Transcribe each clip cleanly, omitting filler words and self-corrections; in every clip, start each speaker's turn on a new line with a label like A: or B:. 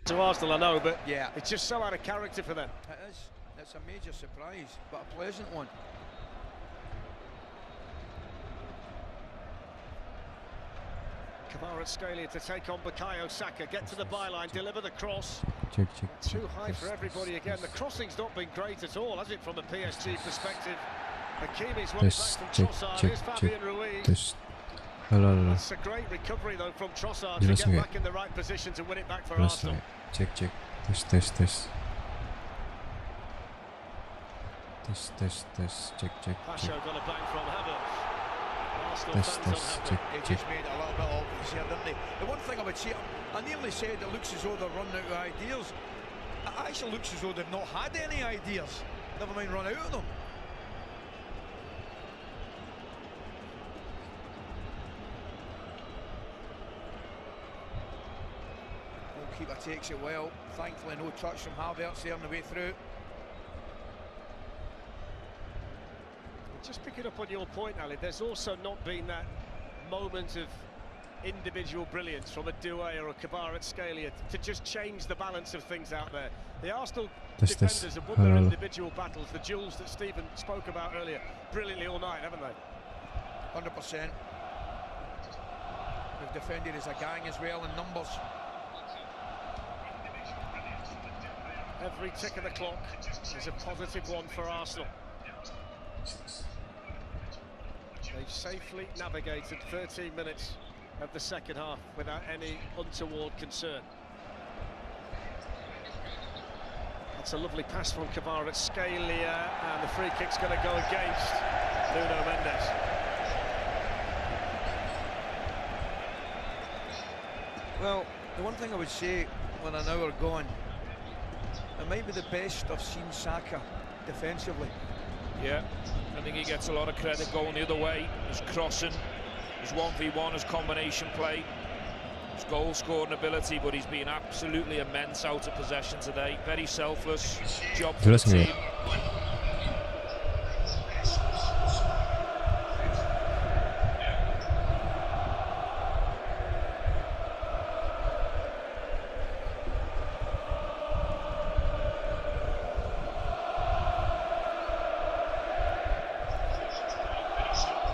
A: To Arsenal, I know, but
B: yeah,
A: it's just so out of character for them.
B: It is. It's a major surprise, but a pleasant one.
A: Kvaratskhelia to take on Bukayo Saka, get to the byline, deliver the cross.
C: Check.
A: Too high for everybody again. The crossing's not been great at all, has it, from a PSG perspective? Hakimi's one back from Trossard. Here's Fabian Ruiz. That's a great recovery though from Trossard to get back in the right position to win it back for Arsenal.
C: Check. Test. Check.
A: Pasho got a bang from Havertz. Arsenal
C: Test.
A: fans unhappy.
B: He just made it a little bit obvious here, didn't he? The one thing I would say, I nearly said it looks as though they're running out of ideas. It actually looks as though they've not had any ideas. Never mind run out of them. Goalkeeper takes it well. Thankfully no touch from Havertz there on the way through.
A: Just picking up on your point, Ali, there's also not been that moment of individual brilliance from a Doué or a Kvaratskhelia to just change the balance of things out there. The Arsenal defenders have won their individual battles, the duels that Stephen spoke about earlier, brilliantly all night, haven't they?
B: 100%. They've defended as a gang as well in numbers.
A: Every tick of the clock is a positive one for Arsenal. They've safely navigated 13 minutes of the second half without any untoward concern. That's a lovely pass from Kvaratskhelia, and the free kick's going to go against Nuno Mendes.
B: Well, the one thing I would say when an hour gone, it might be the best I've seen Saka defensively.
D: Yeah, I think he gets a lot of credit going the other way. His crossing, his 1v1, his combination play, his goal scoring ability, but he's been absolutely immense out of possession today. Very selfless, job for the team.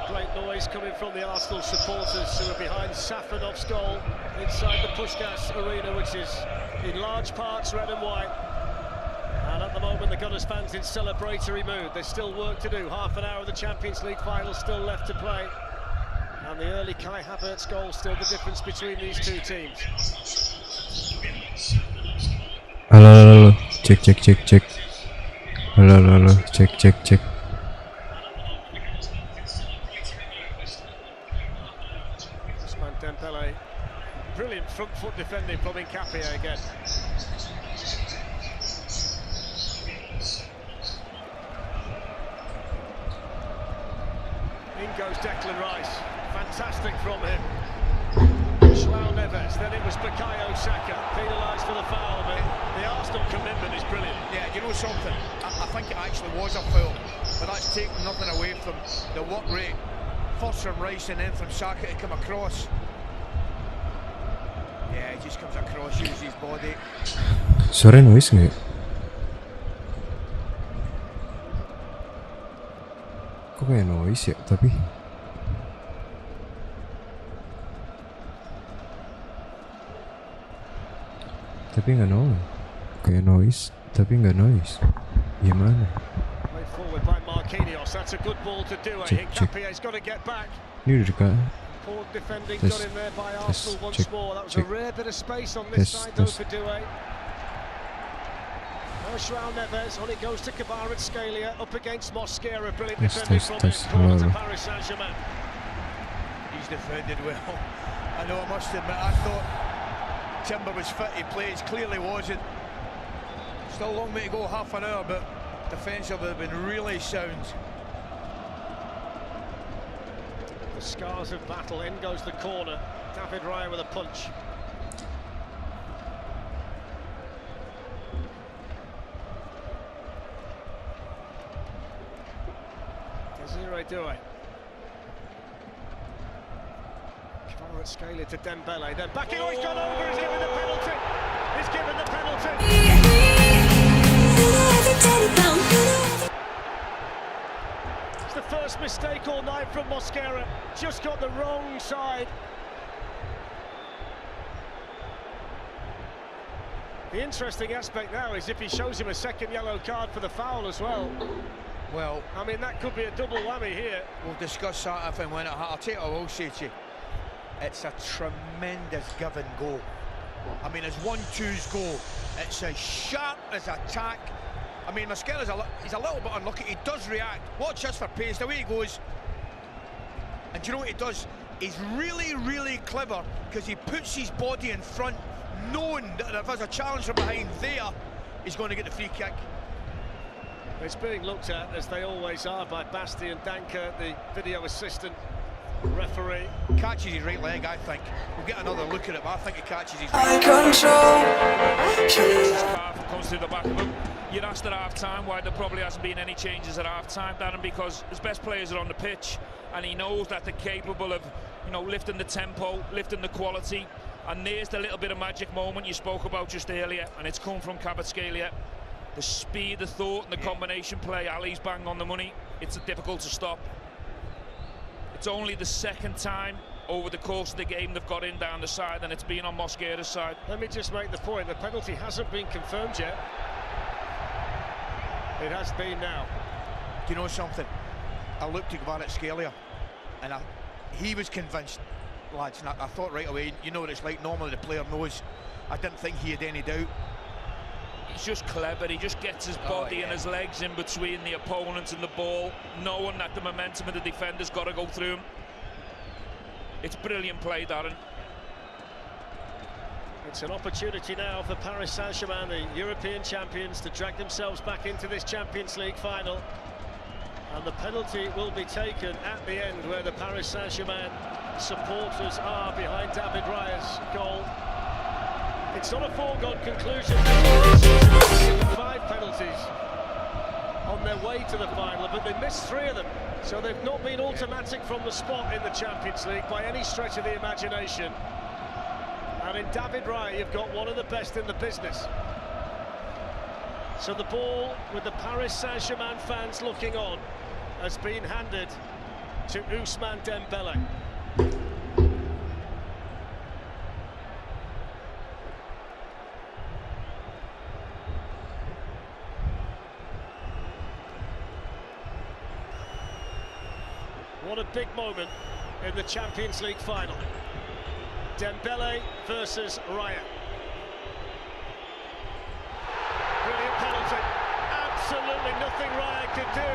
A: Great noise coming from the Arsenal supporters who are behind Safanov's goal inside the Puskás Arena, which is in large parts red and white. And at the moment the Gunners fans in celebratory mood. There's still work to do. Half an hour of the Champions League final still left to play. And the early Kai Havertz goal still the difference between these two teams.
C: Hello. Check. Hello. Check.
A: Dembele, brilliant front foot defending from Nkapia again. In goes Declan Rice, fantastic from him. João Neves, then it was Bukayo Saka, penalised for the foul, but the Arsenal commitment is brilliant.
B: Yeah, you know something, I think it actually was a foul, but that's taking nothing away from the work rate. First from Rice and then from Saka to come across. Yeah, he just comes across, uses his body.
C: Suara noise nggak? Kok kayak noise ya? Tapi nggak noise. Kayak noise, tapi nggak noise. Gimana?
A: Way forward by Marquinhos. That's a good ball to do. Nkapia's got to get back.
C: Ini udah dekat.
A: Poor defending done in there by Arsenal once more. That was a rare bit of space on this side though for Doué. Now João Neves, on it goes to Kvaratskhelia, up against Mosquera, brilliant defending from him, corner to Paris Saint-Germain.
B: He's defended well. I know, I must admit, I thought Timber was fit, he plays, clearly wasn't. Still a long way to go, half an hour, but defensively they've been really sound.
A: The scars of battle, in goes the corner. David Raya with a punch. Desiree Doué. Kvaratskhelia to Dembele, then back, he's gone over, he's given the penalty. is given the penalty. It's the first mistake all night from Mosquera. Just got the wrong side. The interesting aspect now is if he shows him a second yellow card for the foul as well.
B: Well,
A: I mean, that could be a double whammy here.
B: We'll discuss that if and when it happens. I'll tell you what I will say to you. It's a tremendous give and go. I mean, as 1-2s go, it's as sharp as a tack. I mean, Mosquera's he's a little bit unlucky. He does react. Watch this for pace. The way he goes. And do you know what he does? He's really, really clever because he puts his body in front, knowing that if there's a challenge from behind there, he's going to get the free kick.
A: It's being looked at, as they always are, by Bastian Danker, the video assistant referee.
B: Catches his right leg, I think. We'll get another look at it, but I think he catches his right leg.
D: Comes through the back of him. You'd asked at half-time why there probably hasn't been any changes at half-time, Darren, because his best players are on the pitch, and he knows that they're capable of, you know, lifting the tempo, lifting the quality, and there's the little bit of magic moment you spoke about just earlier, and it's come from Kvaratskhelia. The speed, the thought, and the combination play. Ali's bang on the money. It's difficult to stop. It's only the second time over the course of the game they've got in down the side, and it's been on Mosquera's side.
A: Let me just make the point, the penalty hasn't been confirmed yet. It has been now.
B: Do you know something? I looked at Kvaratskhelia, and he was convinced, lads, and I thought right away, you know what it's like, normally the player knows. I didn't think he had any doubt.
D: He's just clever. He just gets his body and his legs in between the opponent and the ball, knowing that the momentum of the defender's got to go through him. It's brilliant play, Darren.
A: It's an opportunity now for Paris Saint-Germain, the European champions, to drag themselves back into this Champions League final. And the penalty will be taken at the end, where the Paris Saint-Germain supporters are behind David Raya's goal. It's not a foregone conclusion. 5 penalties on their way to the final, but they missed 3 of them. So they've not been automatic from the spot in the Champions League by any stretch of the imagination. And in David Raya, you've got one of the best in the business. So the ball, with the Paris Saint-Germain fans looking on, has been handed to Ousmane Dembele. What a big moment in the Champions League final. Dembele versus Raya. Brilliant penalty. Absolutely nothing Raya could do.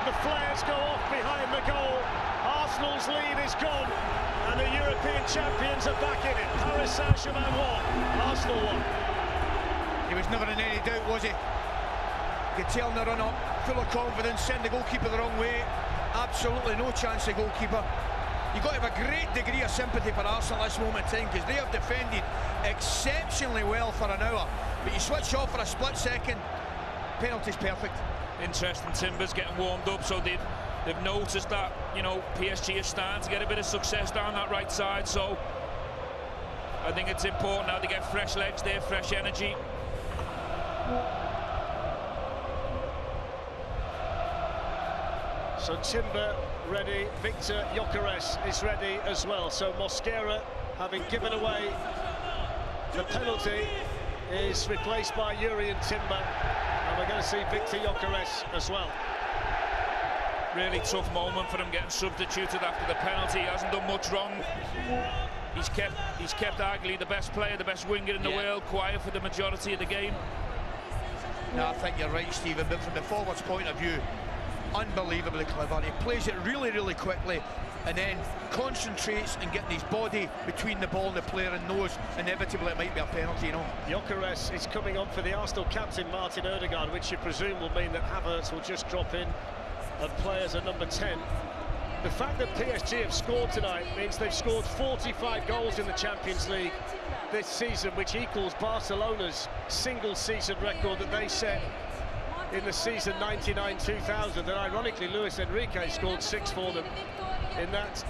A: The flares go off behind the goal. Arsenal's lead is gone, and the European champions are back in it. Paris Saint-Germain won, Arsenal won.
B: He was never in any doubt, was he? Could tell in the run-up, full of confidence, send the goalkeeper the wrong way. Absolutely no chance, the goalkeeper. You've got to have a great degree of sympathy for Arsenal at this moment in time, because they have defended exceptionally well for an hour. But you switch off for a split second, penalty's perfect.
D: Interesting, Timber's getting warmed up, so they've noticed that, you know, PSG is starting to get a bit of success down that right side, so I think it's important now to get fresh legs there, fresh energy.
A: So Timber ready, Victor Gyökeres is ready as well. So Mosquera, having given away the penalty, is replaced by Jurrien Timber, and we're going to see Victor Gyökeres as well.
D: Really tough moment for him getting substituted after the penalty. He hasn't done much wrong. He's kept arguably the best player, the best winger in the world, quiet for the majority of the game.
B: No, I think you're right, Stephen, but from the forwards' point of view, unbelievably clever. He plays it really, really quickly, and then concentrates and getting his body between the ball and the player, and knows inevitably it might be a penalty, you know.
A: Gyökeres is coming on for the Arsenal captain Martin Ødegaard, which you presume will mean that Havertz will just drop in and play as a number 10. The fact that PSG have scored tonight means they've scored 45 goals in the Champions League this season, which equals Barcelona's single-season record that they set in the season 99-2000, and ironically Luis Enrique scored 6 for them in that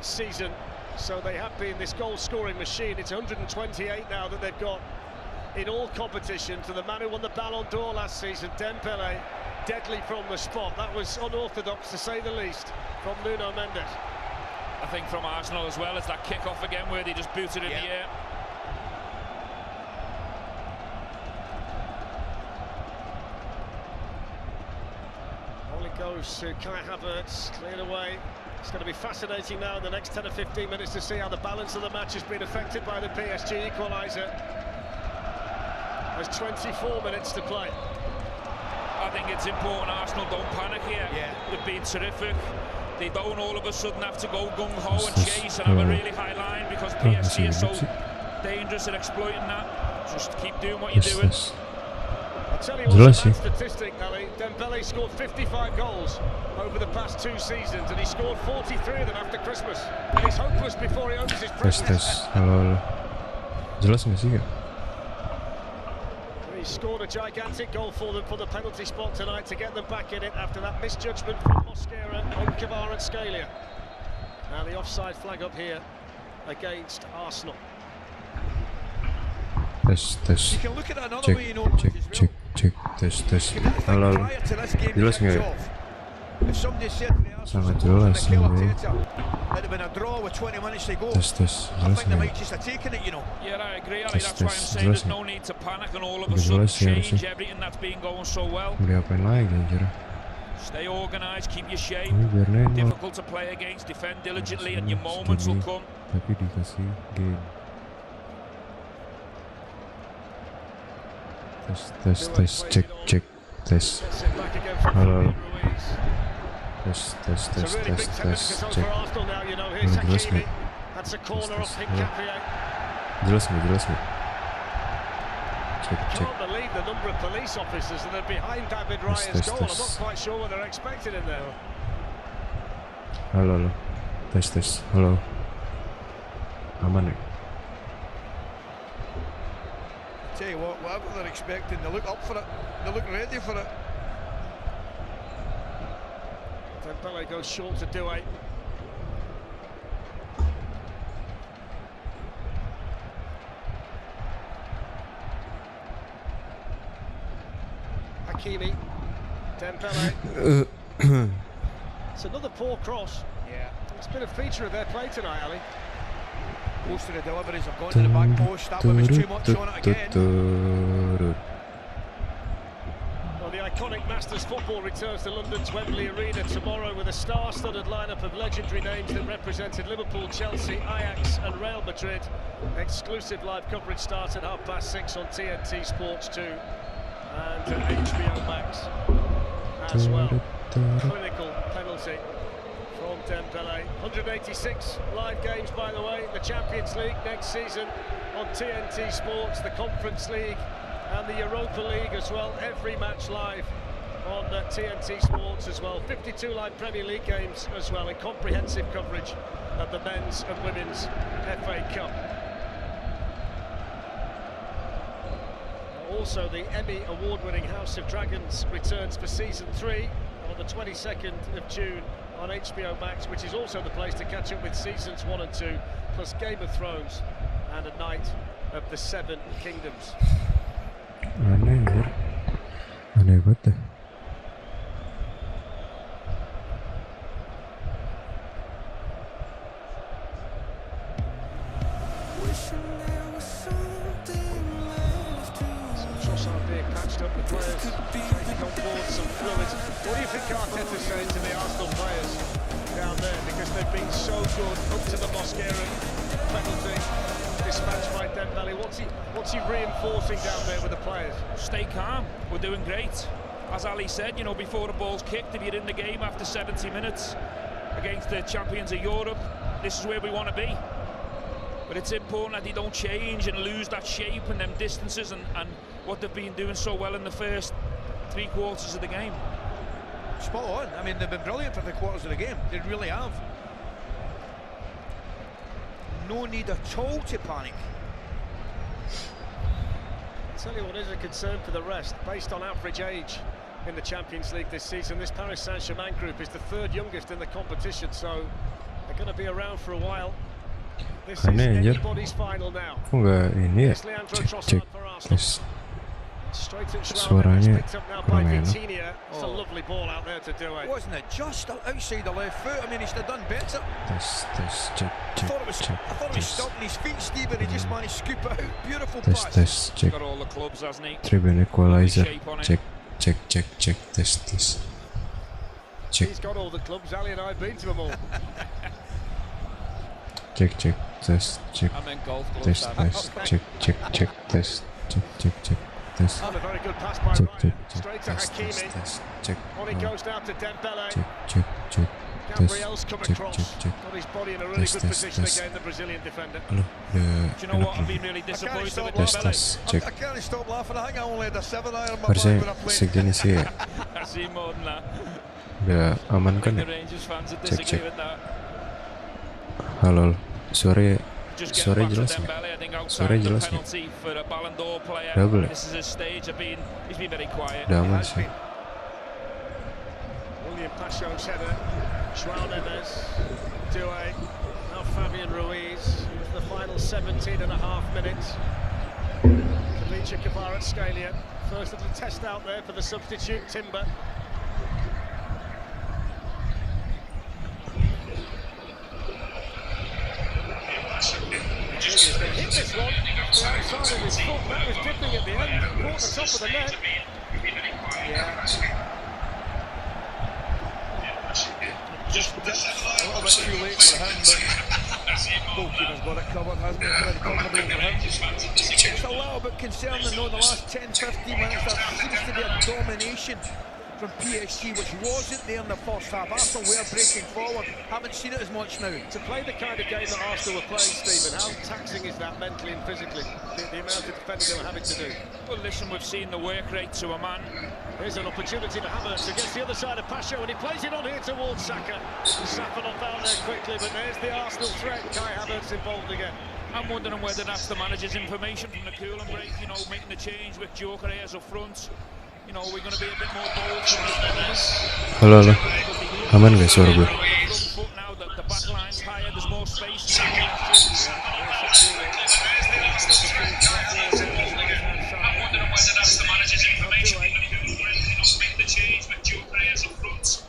A: season. So they have been this goal-scoring machine. It's 128 now that they've got in all competitions, and the man who won the Ballon d'Or last season, Dembele, deadly from the spot. That was unorthodox, to say the least, from Nuno Mendes.
D: I think from Arsenal as well, it's that kick-off again where they just boot it in the air.
A: On it goes to Kai Havertz, cleared away. It's going to be fascinating now in the next 10 or 15 minutes to see how the balance of the match has been affected by the PSG equaliser. There's 24 minutes to play.
D: I think it's important Arsenal don't panic here. They've been terrific. They don't all of a sudden have to go gung-ho and chase and have a really high line, because PSG is so dangerous at exploiting that. Just keep doing what you're doing.
A: I'll tell you what's a bad statistic, Ali. Dembele scored 55 goals over the past 2 seasons, and he scored 43 of them after Christmas. And he's hopeless before he opens his presence.
C: Halo. Jelas nggak sih, Kak?
A: He scored a gigantic goal for them for the penalty spot tonight to get them back in it after that misjudgment from Mosquera on Kvaratskhelia. And the offside flag up here against Arsenal.
C: Tes.
B: You can look at it another way, you know,
C: Cek. Tes. Halo. Jelas nggak ya?
B: If somebody said to me,
C: Sangat jelas ya.
B: it'd have been a draw with 20 minutes to go.
C: Tes.
B: I think they might just have taken it, you know.
D: Yeah, I agree, Ali. That's why I'm saying there's no need to panic and all of a sudden change everything that's been going so well.
C: Diapain lagi anjir?
D: Stay organised, keep your shape. Difficult to play against, defend diligently, and your moments will come.
C: Tapi dikasih game. Tes. Cek. Tes. Halo. Tes. Cek. Jelas nggak? Jelas nggak? Cek.
A: Can't believe the number of police officers that are behind David Raya's goal. I'm not quite sure what they're expecting in there.
C: Halo. Tes. Halo. Aman nih.
B: Tell you what, whatever they're expecting, they look up for it. They look ready for it.
A: Dembele goes short to Doué. Hakimi. Dembele. It's another poor cross.
B: Yeah.
A: It's been a feature of their play tonight, Ali.
B: Most of the deliveries have gone to the back post. That one was too much on it again.
A: Well, the iconic Masters football returns to London's Wembley Arena tomorrow with a star-studded lineup of legendary names that represented Liverpool, Chelsea, Ajax and Real Madrid. Exclusive live coverage starts at 6:30 on TNT Sports 2 and HBO Max as well. Clinical penalty from Dembele. 186 live games, by the way, in the Champions League next season on TNT Sports, the Conference League and the Europa League as well. Every match live on TNT Sports as well. 52 live Premier League games as well, and comprehensive coverage of the men's and women's FA Cup. Also, the Emmy award-winning House of Dragons returns for season 3 on the 22nd of June on HBO Max, which is also the place to catch up with seasons 1 and 2, plus Game of Thrones and A Night of the Seven Kingdoms.
C: Aneh anjir. Aneh banget deh.
A: Patched up the players, taking on board some fluids. What do you think Arteta's saying to the Arsenal players down there? Because they've been so good up to the Mosquera penalty, dispatched by Dembele. What's he reinforcing down there with the players?
D: Stay calm. We're doing great. As Ali said, you know, before the ball's kicked, if you're in the game after 70 minutes against the champions of Europe, this is where we want to be. But it's important that they don't change and lose that shape and them distances and what they've been doing so well in the first 3 quarters of the game.
B: Spot on. I mean, they've been brilliant for 3 quarters of the game. They really have. No need at all to panic.
A: I'll tell you what is a concern for the rest. Based on average age in the Champions League this season, this Paris Saint-Germain group is the 3rd youngest in the competition, so they're going to be around for a while. This is
C: Aneh anjir.
A: anybody's final now.
C: Kok nggak ini ya?
A: It's Leandro
C: Cek
A: Trossard
C: cek
A: for Arsenal.
C: tes.
A: Straight at Schwalbe,
C: Suaranya
A: picked up now by
C: kurang enak.
A: Vitinha. It's a lovely ball out there to do it.
B: Wasn't it just outside the left foot? I mean, he should have done better.
C: Tes cek
B: I thought it was
C: tes.
B: stopped on his feet, Stephen. He just managed to scoop it out. Beautiful
C: Tes
B: pass.
C: tes cek.
D: Got all the clubs, hasn't he?
C: Tribune equalizer.
D: Shape on it.
C: Cek tes tes. Cek
A: He's got all the clubs. Ali and I have been to them all.
C: cek tes cek
D: I meant golf clubs.
C: tes
D: Dad.
C: tes cek tes tes.
A: And a very good pass by
C: Cek
A: Ryan.
C: cek
A: Straight to Hakimi.
C: cek.
A: On it goes now to Dembele.
C: Cek tes.
A: Gabriel's come across.
C: Cek.
A: Got his body in a really good position
C: tes.
A: against the Brazilian defender.
C: Halo,
D: Do you know
C: enak
D: what? I've
C: nih.
D: been really disappointed
B: stop
D: with
C: Tes
D: Dembele.
C: cek.
B: I can't stop laughing. I think I only had a 7 iron in my
C: Harusnya
B: bag when I played.
C: segini sih ya.
D: I see more than that.
C: Udah aman
D: I
C: kan
D: think
C: ya?
D: the Rangers fans would
C: Cek,
D: disagree
C: cek.
D: with that.
C: Halo, suara
D: Just
C: suara
D: getting back
C: jelas
D: to
C: nggak?
D: Dembele, I think outside
C: Suara
D: the
C: jelas nggak?
D: penalty for a Ballon d'Or player.
C: Double ya?
D: This is his stage. He's been very quiet.
C: Udah aman
A: Has
C: sih.
A: been. William Pacho's header. João Neves. Doué. Now Fabian Ruiz. The final 17 and a half minutes. Kavicha Kvaratskhelia. First of the test out there for the substitute Timber. He's going to hit this one. The outside of his foot. That was dipping at the end. Caught the top of the net. Yeah.
B: Just a little bit too late for him, but goalkeeper's got it covered, hasn't he? Very comfortable for him. It's a little bit concerning though, the last 10-15 minutes there seems to be a domination from PSG, which wasn't there in the first half. Arsenal were breaking forward, haven't seen it as much now.
A: To play the kind of game that Arsenal were playing, Stephen, how taxing is that mentally and physically? The amount of defending they were having to do.
D: Well, listen, we've seen the work rate to a man.
A: Here's an opportunity to Havertz against the other side of Pacho, and he plays it on here towards Saka. Safanov found there quickly, but there's the Arsenal threat. Kai Havertz involved again.
D: I'm wondering whether that's the manager's information from the cooling break, you know, making the change with Joker Ayers up front. You know, we're going to be a bit more bold from this
C: Halo, aman nggak suara gue?
D: front foot now that the back line's higher, there's more space.
E: I'm wondering whether that's the manager's information. Make the change with Joker Ayers up front.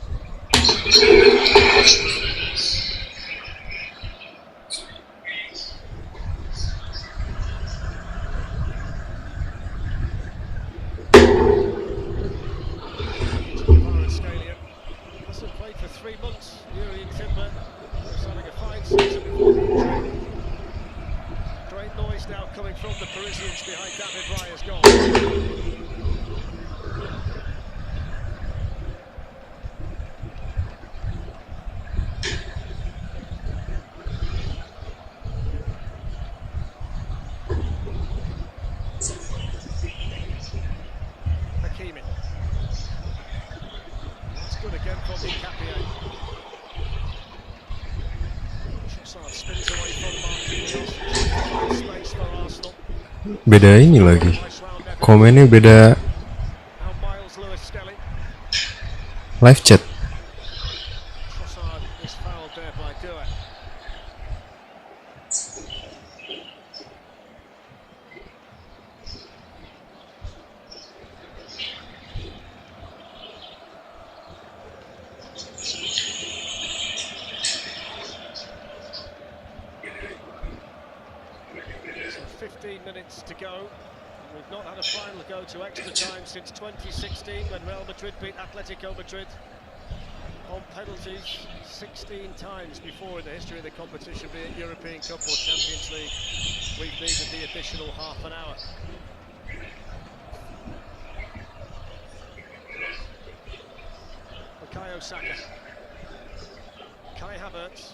A: Hasn't played for 3 months. Yuri Timber was having a fine season before the injury. Great noise now coming from the Parisians behind David Raya's goal. Hakimi. That's good again from Nkapie. Trossard spins away from Marquinhos. Space for Arsenal.
C: Beda ini lagi. Komennya beda
A: Now Miles Lewis Skelly.
C: live chat.
A: Trossard is fouled there by Doué. So 15 minutes to go. We've not had a final go to extra time since 2016 when Real Madrid beat Atletico Madrid on penalties 16 times before in the history of the competition, be it European Cup or Champions League. We've needed the additional half an hour. Bukayo Saka. Kai Havertz.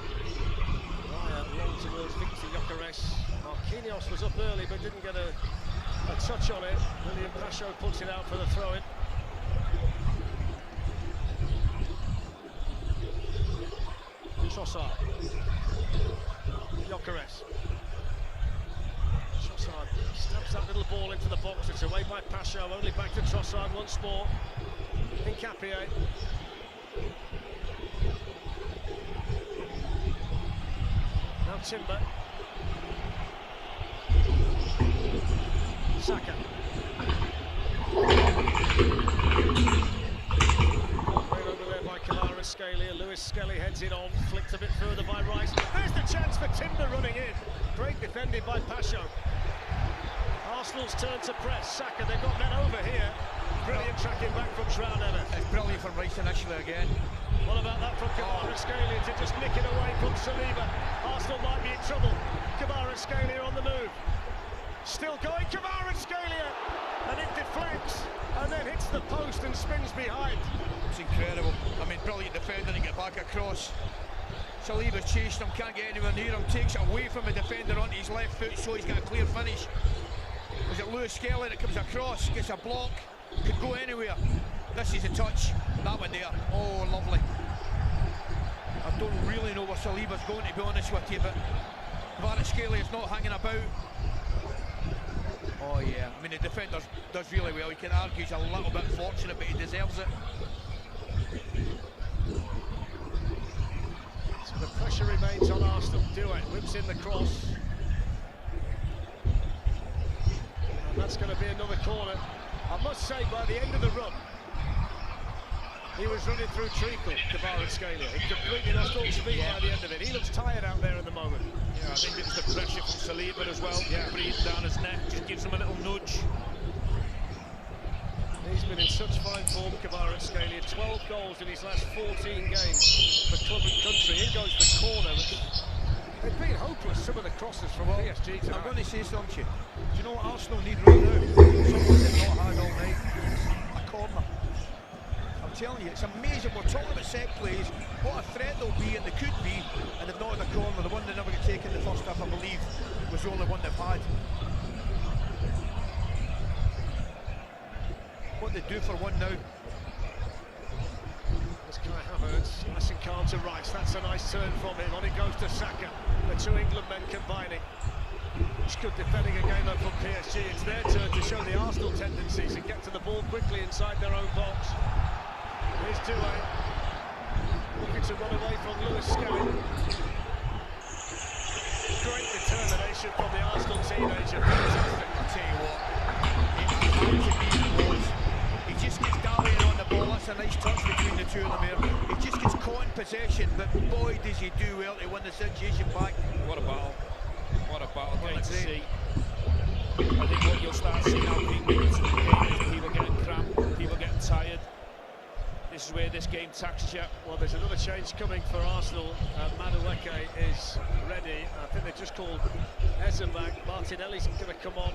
A: Raya long towards Victor Gyökeres. Marquinhos was up early but didn't get a touch on it. William Pacho puts it out for the throw-in. Trossard. Gyökeres. Trossard stabs that little ball into the box. It's away by Pacho, only back to Trossard once more. Hincapié. Now Timber. Saka. Right over there by Kvaratskhelia. Lewis Skelly heads it on, flicked a bit further by Rice. There's the chance for Timber running in. Great defending by Pacho. Arsenal's turn to press. Saka, they've got men over here. Brilliant tracking back from Trout-Evans.
B: It's brilliant from Rice initially again.
A: What about that from Kvaratskhelia to just nick it away from Saliba? Arsenal might be in trouble. Kvaratskhelia on the move. Still going, Kvaratskhelia! And it deflects, and then hits the post and spins behind.
B: It's incredible. I mean, brilliant defender to get back across. Saliba's chased him, can't get anywhere near him, takes it away from the defender onto his left foot, so he's got a clear finish. Was it Lewis Skelly that comes across, gets a block, could go anywhere. This is a touch, that one there, oh lovely. I don't really know where Saliba's going, to be honest with you, but Kvaratskhelia is not hanging about. Oh yeah, I mean the defender does really well. You can argue he's a little bit fortunate, but he deserves it.
A: So the pressure remains on Arsenal. Duet whips in the cross. And that's going to be another corner. I must say, by the end of the run, he was running through treacle, Kvaratskhelia. He completely lost all speed by the end of it. He looks tired out there at the moment.
D: Yeah, I think it's the pressure from Saliba as well. Yeah. Breathing down his neck, just gives him a little nudge.
A: He's been in such fine form, Kvaratskhelia. 12 goals in his last 14 games for club and country. In goes the corner. They've been hopeless, some of the crosses from PSG tonight.
B: I'm going to say something to you. Do you know what Arsenal need right now? Someone they've not had all night. A corner. I'm telling you, it's amazing. We're talking about set plays, what a threat they'll be, and they could be, and they've not had a corner. The one they never got taken in the first half, I believe, was the only one they've had. What they do for one now.
A: There's Kai Havertz, nice and calm to Rice. That's a nice turn from him. On it goes to Saka. The two England men combining. It's good defending again though from PSG. It's their turn to show the Arsenal tendencies and get to the ball quickly inside their own box. Here's Doué, looking to run away from Lewis Skelly. Great determination from the Arsenal teenager. Fantastic.
B: I'll tell you what, he just gets dallying on the ball. That's a nice touch between the two of them there. He just gets caught in possession, but boy does he do well to win the situation back.
D: What a battle. What a battle, great to see. I think what you'll start seeing now being minutes in the game is people getting cramped, people getting tired. This is where this game taxes you.
A: Well, there's another change coming for Arsenal. Madueke is ready. I think they've just called Eze back. Martinelli's going to come on.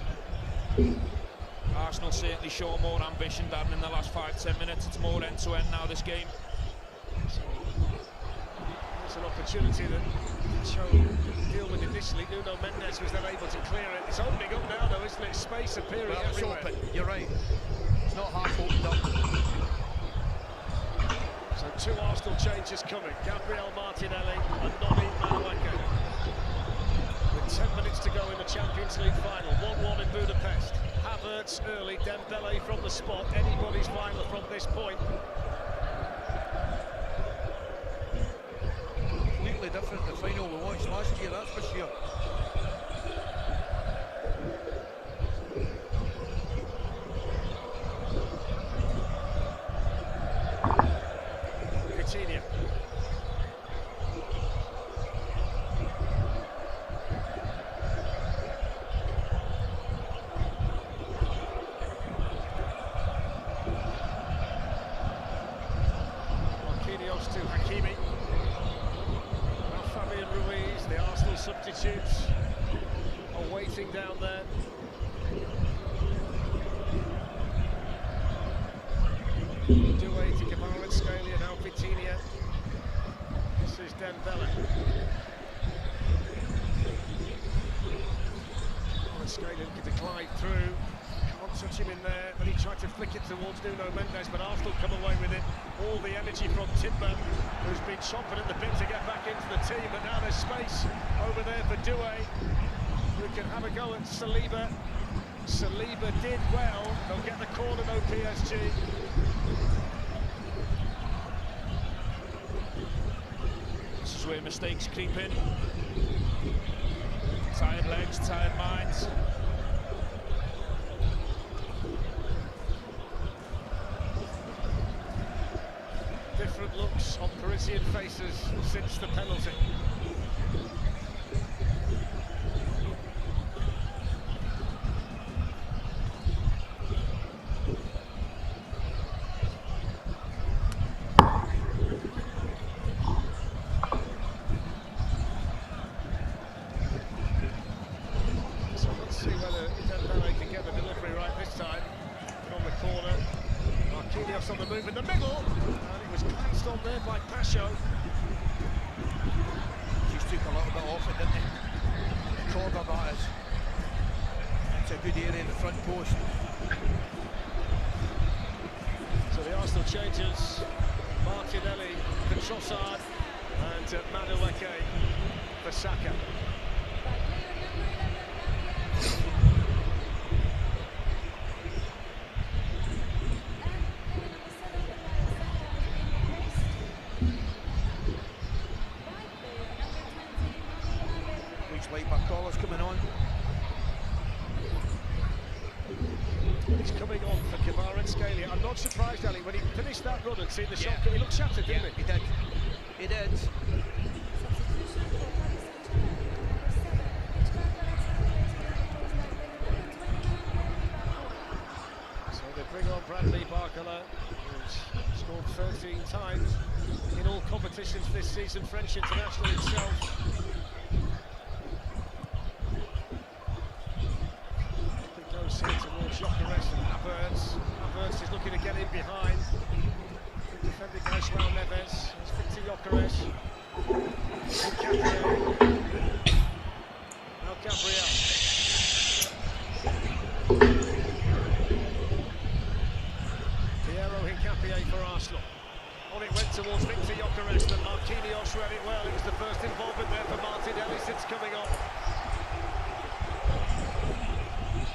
D: Arsenal certainly show more ambition than in the last 5-10 minutes. It's more end-to-end now, this game.
A: So, it's an opportunity that Cho didn't deal with initially. Nuno Mendes was then able to clear it. It's opening up now, though, isn't it? Space appearing everywhere.
B: It's open, you're right. It's not half opened up.
A: So two Arsenal changes coming. Gabriel Martinelli and Noni Madueke. With 10 minutes to go in the Champions League final. 1-1 in Budapest. Havertz early, Dembele from the spot. Anybody's final from this point.
B: Completely different the final we watched last year, that's for sure.
A: Coutinho. Marquinhos to Hakimi. Now Fabian Ruiz, the Arsenal substitutes, are waiting down there. Doué to Kvaratskhelia, now Coutinho. This is Dembele. Kvaratskhelia looking to glide through. Can't touch him in there, but he tried to flick it towards Nuno Mendes, but Arsenal come away with it. All the energy from Timber, who's been chomping at the bit to get back into the team, but now there's space over there for Doué, who can have a go at Saliba. Saliba did well. They'll get the corner though, PSG.
D: This is where mistakes creep in. Tired legs, tired minds.
A: Different looks on Parisian faces since the penalty. So let's see whether Dembele can get the delivery right this time. From the corner, Marquinhos on the move in the middle. Was glanced on there by Pacho.
B: Just took a little bit off it, didn't he? The corner, that is. It's a good area in the front post.
A: So the Arsenal changes. Martinelli for Trossard and Madueke for Saka.
B: Like McCullough's coming on.
A: He's coming on for Kvaratskhelia. I'm not surprised, Ali, when he finished that run and seen the shot, he looked shattered, didn't he?
B: He did. He did.
A: So they bring on Bradley Barcola, who's scored 13 times in all competitions this season, French international himself. Here towards Gyökeres and Havertz is looking to get in behind. Good defending by João Neves. It's Victor Gyökeres. Now Gabriel. Piero Hincapié for Arsenal. On it went towards Victor Gyökeres, but Marquinhos read it well. It was the first involvement there for Martinelli since coming on.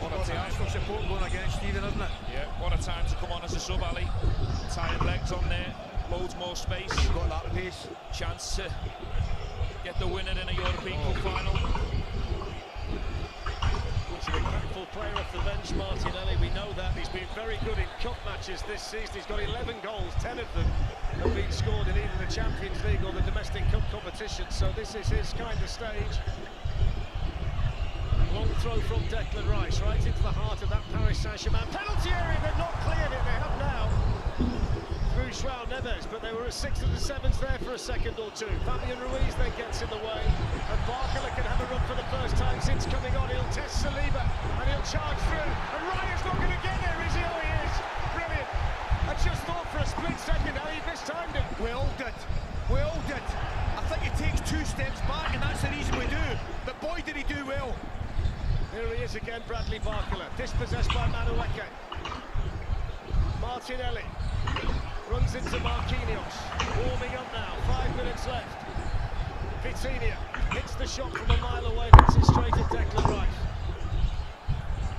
B: What the Arsenal support going against Steven, isn't it?
D: Yeah, what a time to come on as a sub, Ali. Tired legs on there, loads more space.
B: Got that pace.
D: Chance to get the winner in a European Cup final.
A: He's an impactful player off the bench, Martinelli. We know that. He's been very good in cup matches this season. He's got 11 goals, 10 of them have been scored in either the Champions League or the domestic cup competition. So this is his kind of stage. Long throw from Declan Rice, right into the heart of that Paris Saint-Germain penalty area. They've not cleared it, they have now. Through João Neves, but they were at 6 of the 7s there for a second or two. Fabian Ruiz then gets in the way, and Barcola can have a run for the first time since coming on. He'll test Saliba, and he'll charge through. And Raya's not going to get there, is he? Oh, he is. Brilliant. I just thought for a split second how he mistimed it.
B: We all did. We all did. I think he takes 2 steps back, and that's the reason we do. But boy, did he do well.
A: Here he is again, Bradley Barcola, dispossessed by Madueke. Martinelli runs into Marquinhos, warming up now, 5 minutes left. Vitinha hits the shot from a mile away, hits it straight at Declan Rice.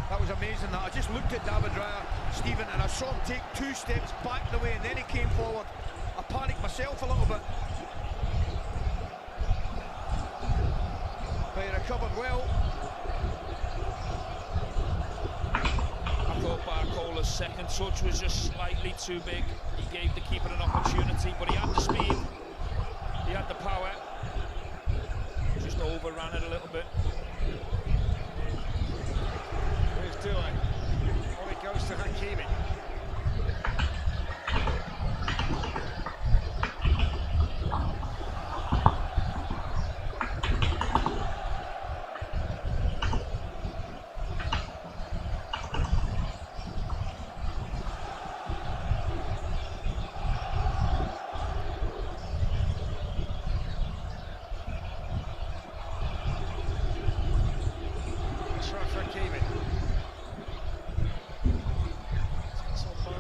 B: That was amazing, that. I just looked at David Raya, Stephen, and I saw him take 2 steps back the way, and then he came forward. I panicked myself a little bit. But he recovered well.
D: I thought Barcola's second touch was just slightly too big. He gave the keeper an opportunity, but he had the speed, he had the power. Just overran it a little bit.
A: Here's Doué. On it goes to Hakimi.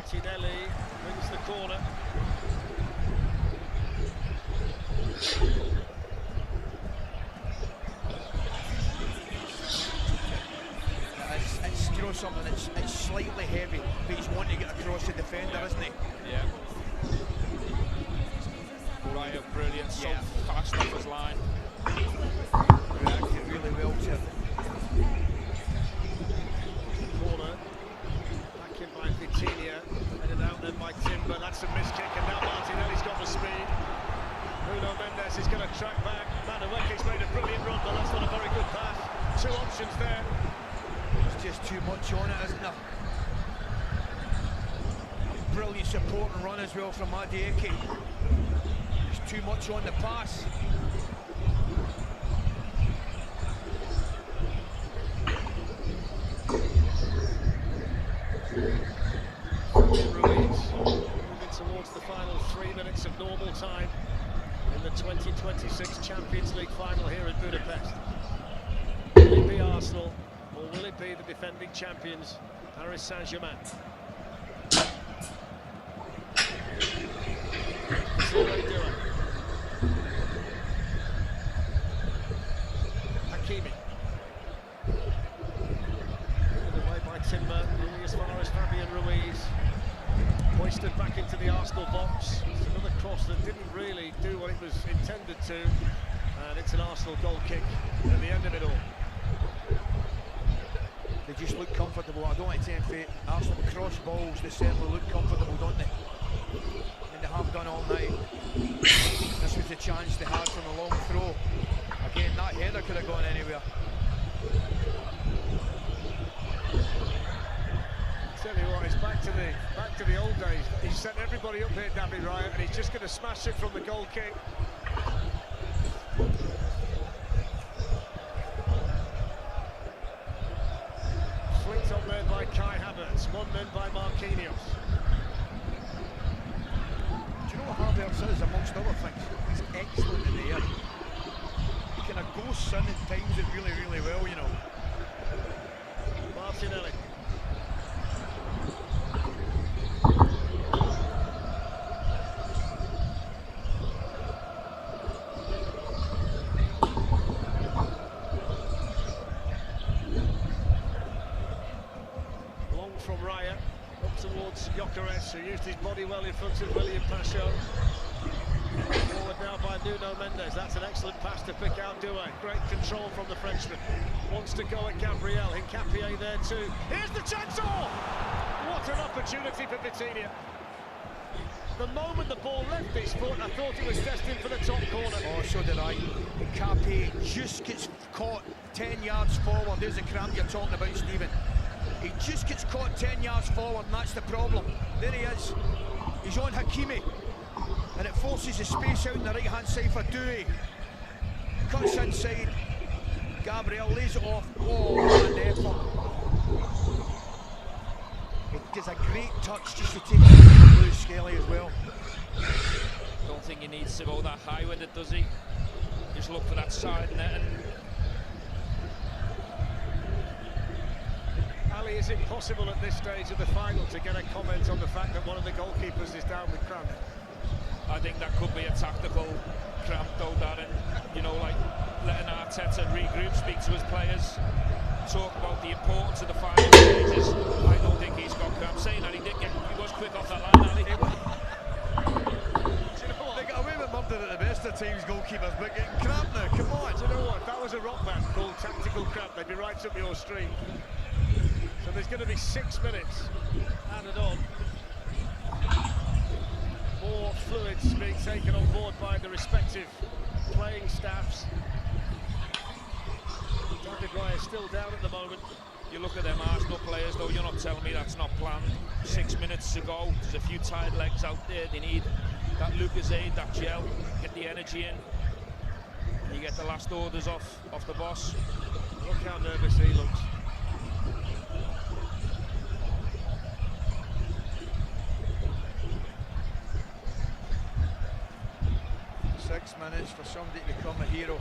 A: Martinelli wins the corner.
B: something, it's slightly heavy, but he's wanting to get across the defender, isn't he?
D: Yeah. Raya, brilliant, so fast off his line.
B: Reacted really well to it.
A: Corner. Back in by Vitinha. Headed out then by Timber. That's a miss kick, and now Martinelli's got the speed. Nuno Mendes is going to track back. Madueke's made a brilliant run, but that's not a very good pass. Two options there.
B: There's just too much on it, isn't there? Brilliant support and run as well from Madueke. There's too much on the pass.
A: Ruiz moving towards the final 3 minutes of normal time in the 2026 Champions League final here in Budapest. Will it be Arsenal, or will it be the defending champions, Paris Saint-Germain? Hakimi. Given away by Timber, nearly as far as Fabian Ruiz. Hoisted back into the Arsenal box. It's another cross that didn't really do what it was intended to. And it's an Arsenal goal kick at the end of it all.
B: They just look comfortable. I don't like to say Arsenal cross balls, they certainly look comfortable, don't they? And they have done all night. This was the chance they had from a long throw. Again, that header could have gone anywhere.
A: Tell you what, it's back to the old days. He set everybody up here, David Raya, and he's just going to smash it from the goal kick. Flicked on there by Kai Havertz, one then by Marquinhos.
B: Do you know what Havertz is, amongst other things? He's excellent in the air. He kind of ghosts in and times it really, really well, you know.
A: Martinelli. From Raya up towards Gyökeres, who used his body well in front of William Pacho. Forward now by Nuno Mendes. That's an excellent pass to pick out Doué. Great control from the Frenchman. Wants to go at Gabriel. Hincapié there too. Here's the chance. Oh! What an opportunity for Vitinha. The moment the ball left his foot, I thought he was destined for the top corner.
B: Oh, so did I. Hincapié just gets caught 10 yards forward. There's the cramp you're talking about, Stephen. He just gets caught 10 yards forward, and that's the problem. There he is. He's on Hakimi. And it forces the space out on the right-hand side for Doué. Cuts inside. Gabriel lays it off. Oh, what an effort. It does a great touch just to take it from Lewis Skelly as well.
D: Don't think he needs to go that high with it, does he? Just look for that side net and...
A: Ali, is it possible at this stage of the final to get a comment on the fact that one of the goalkeepers is down with cramp?
D: I think that could be a tactical cramp though, Darren. You know, like letting Arteta regroup, speak to his players, talk about the importance of the final stages. I don't think he's got cramp. Saying that he was quick off that line, Ali.
A: Do you know what?
B: They got away with murder at the best of teams, goalkeepers, but getting cramp now, come on.
A: Do you know what? If that was a rock band called Tactical Cramp, they'd be right up your street. So there's going to be 6 minutes added on. More fluids being taken on board by the respective playing staffs. David Raya still down at the moment.
D: You look at them Arsenal players though, you're not telling me that's not planned. 6 minutes to go, there's a few tired legs out there. They need that Lucozade, that gel, get the energy in. And you get the last orders off the boss.
A: Look how nervous he looks.
B: 6 minutes for somebody to become a hero.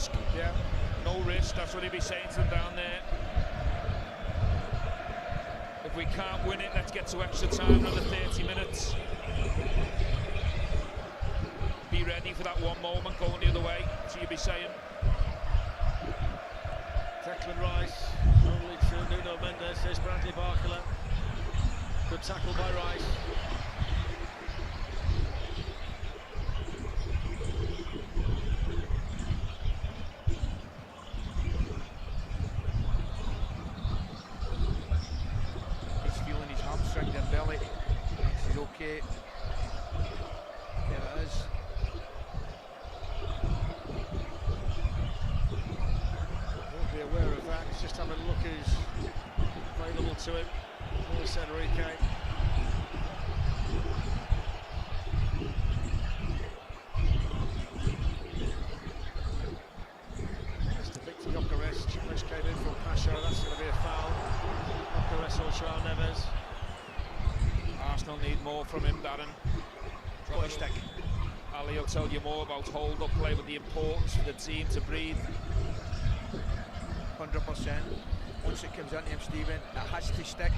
D: risk.
A: Yeah.
D: No risk, that's what he'd be saying to them down there. If we can't win it, let's get to extra time, another 30 minutes. Be ready for that one moment going the other way, so you'd be saying.
A: Declan Rice, only to Nuno Mendes, there's Bradley Barcola. Good tackle by Rice.
B: He's feeling his hamstring and belly. He's okay. There it is.
A: He'll be aware of that. He's just having a look who's available to him. Luis Enrique. Mr. Victor Gyökeres, which came in from Pasha. That's going to be a foul. Gyökeres or João Neves.
D: Arsenal need more from him, Darren.
B: Got a stick.
D: Ali will tell you more about hold-up play, but the importance for the team to breathe.
B: 100%. Once it comes into him, Stephen, it has to stick.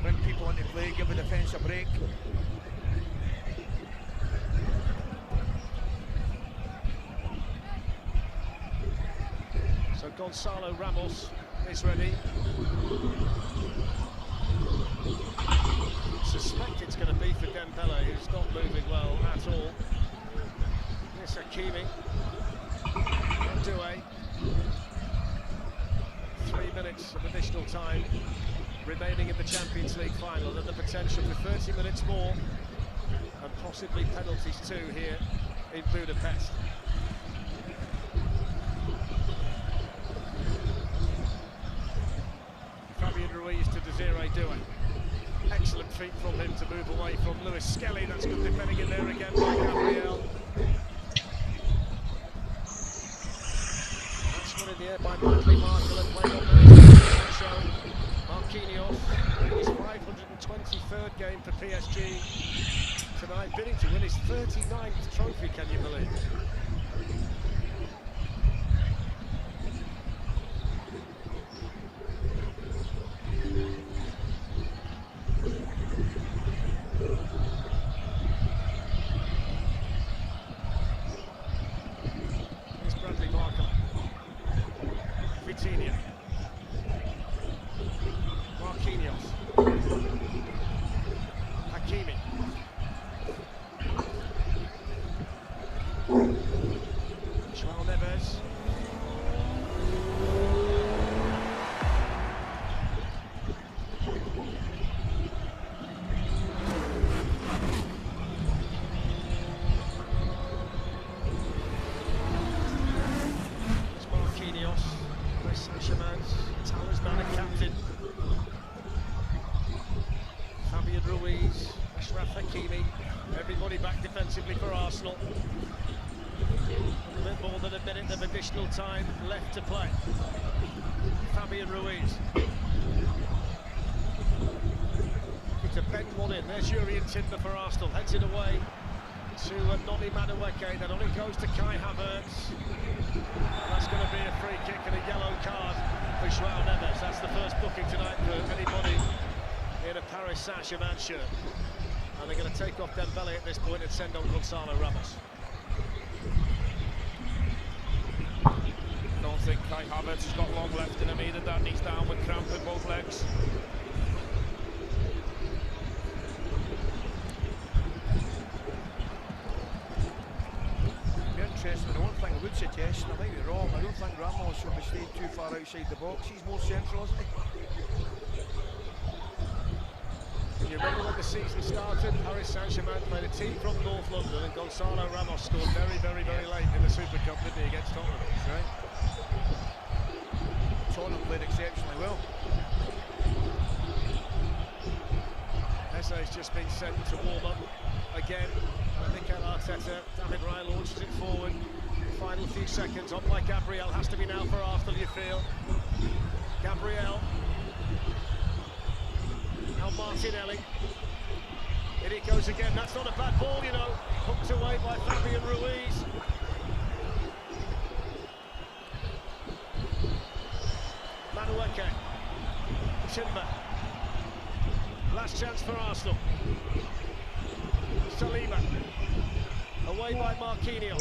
B: Bring people into play, give the defence a break.
A: So Gonzalo Ramos is ready. Suspect it's going to be for Dembele, who's not moving well at all. Here's Hakimi. Doué. 3 minutes of additional time remaining in the Champions League final, and the potential for 30 minutes more and possibly penalties too here in Budapest. Fabian Ruiz to Desiree Doué. Excellent feet from him to move away from Lewis Skelly. That's good defending in there again by Gabriel. That's one in the air by Bradley Barcola, played on there. Marquinhos, his 523rd game for PSG tonight, bidding to win his 39th trophy, can you believe? Here's Bradley Barcola. Vitinha. Marquinhos. Hakimi. João Neves. There's Marquinhos, Paris Saint-Germain's talisman and captain. Fabian Ruiz, Achraf Hakimi, everybody back defensively for Arsenal. A bit more than a minute of additional time left to play. Fabian Ruiz. To bend one in, there's Jurrien Timber for Arsenal, heads it away to Noni Madueke, then on it goes to Kai Havertz. That's going to be a free kick and a yellow card for João Neves. That's the first booking tonight for anybody in a Paris Saint-Germain shirt. And they're going to take off Dembele at this point and send on Gonzalo Ramos.
D: Don't think Kai Havertz has got long left in him either, Dan. He's down with cramp in both legs.
B: Interesting. The one thing I would suggest, and I might be wrong, I don't think Ramos will be staying too far outside the box. He's more central, isn't he?
A: And you remember when the season started, Paris Saint-Germain played a team from North London, and Gonzalo Ramos scored very, very, very late in the Super Cup, didn't he, against Tottenham?
B: That's right. Tottenham played exceptionally well.
A: Essa's just been sent to warm up again. I think Arteta, David Raya launches it forward. Final few seconds on by Gabriel, has to be now for Arsenal, you feel. Gabriel. Now Martinelli. In it goes again, that's not a bad ball, you know. Hooked away by Fabian Ruiz. Timber. Last chance for Arsenal. Saliba. Away by Marquinhos.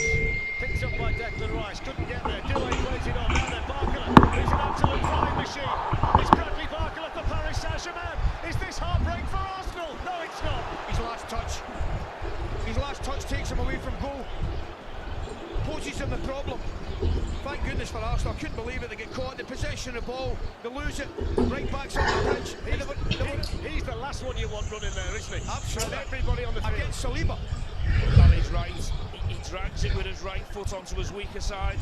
A: Picked up by Declan Rice. Couldn't get there. Doué plays it on. Now then, Barcola. He's an absolute flying machine. It's Bradley Barcola for Paris Saint-Germain. Is this heartbreak for Arsenal? No, it's not.
B: His last touch. His last touch takes him away from goal. Poses him the problem. Thank goodness for Arsenal. I couldn't believe it. They get caught in the possession of the ball. They lose it. Right back's on the pitch.
A: He's the last one you want running there, isn't he?
B: Absolutely.
A: And everybody on the field.
B: Against Saliba.
D: Well, he's right. He drags it with his right foot onto his weaker side.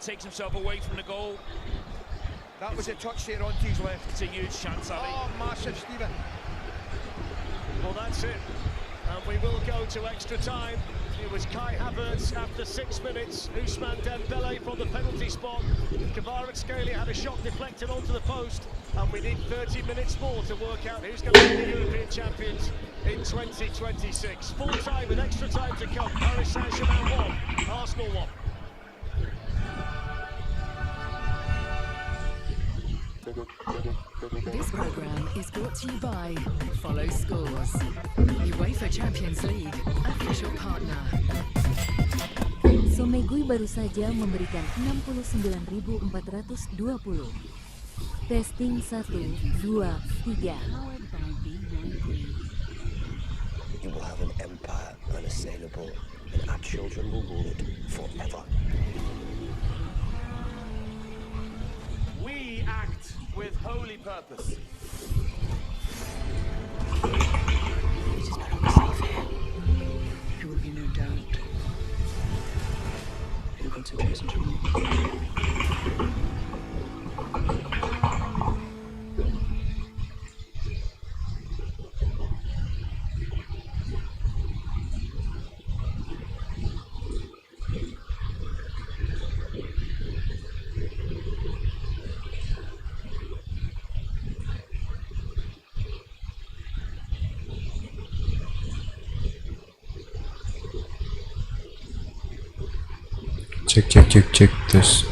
D: Takes himself away from the goal.
B: That was a touch there onto his left.
D: It's a huge chance, Ali.
B: Oh, massive, Stephen.
A: Well, that's it. And we will go to extra time. It was Kai Havertz after 6 minutes. Ousmane Dembele from the penalty spot. Kvaratskhelia had a shot deflected onto the post. And we need 30 minutes more to work out who's going to be the European champions in 2026. Full time with extra time to come. Paris Saint-Germain 1, Arsenal 1.
F: This program is brought to you by Follow Scores, UEFA Champions League official partner.
G: Somegui baru saja memberikan 69.420. Testing 1, 2, 3.
H: You will have an empire unassailable, and our children will rule it forever.
I: We act with holy purpose.
F: It is better to safe here. There will be no doubt. Who got to chosen to rule?
C: Cek tes.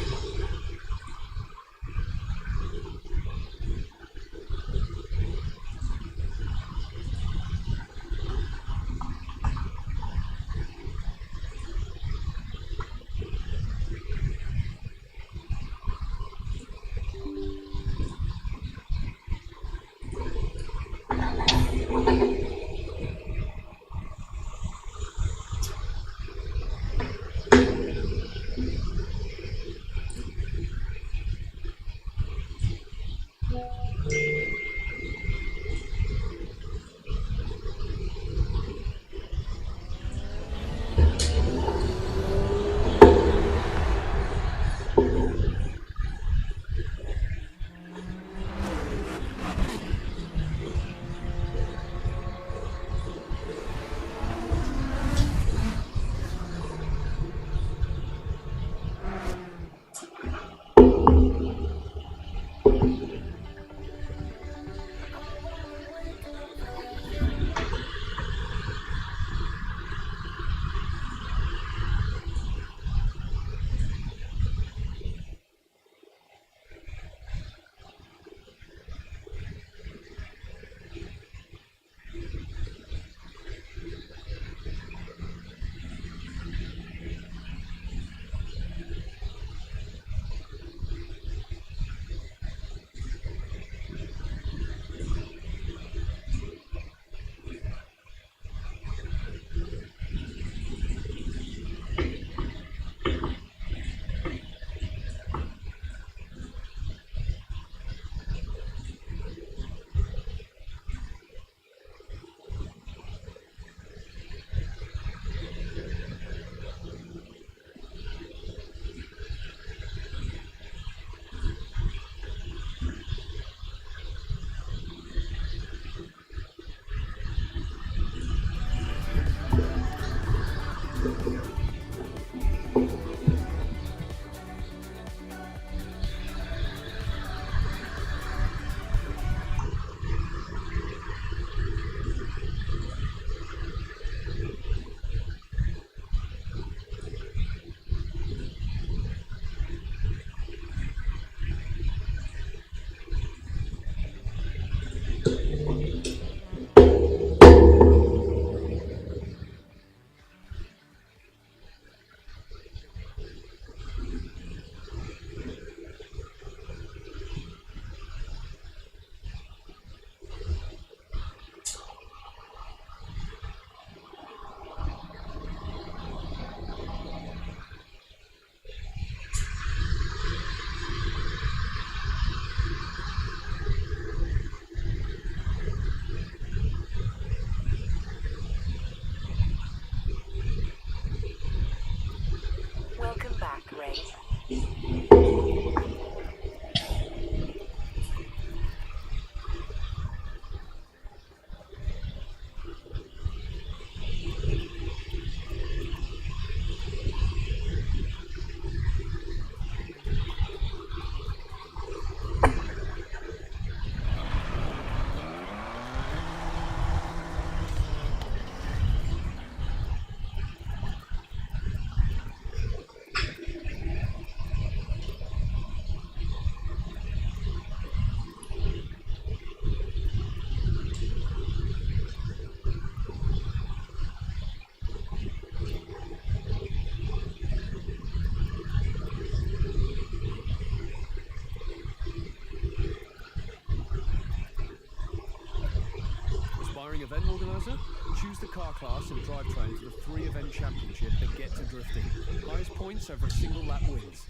I: Aspiring event organizer? Choose the car class and drivetrain to the 3-event championship and get to drifting. Highest points over a single lap wins.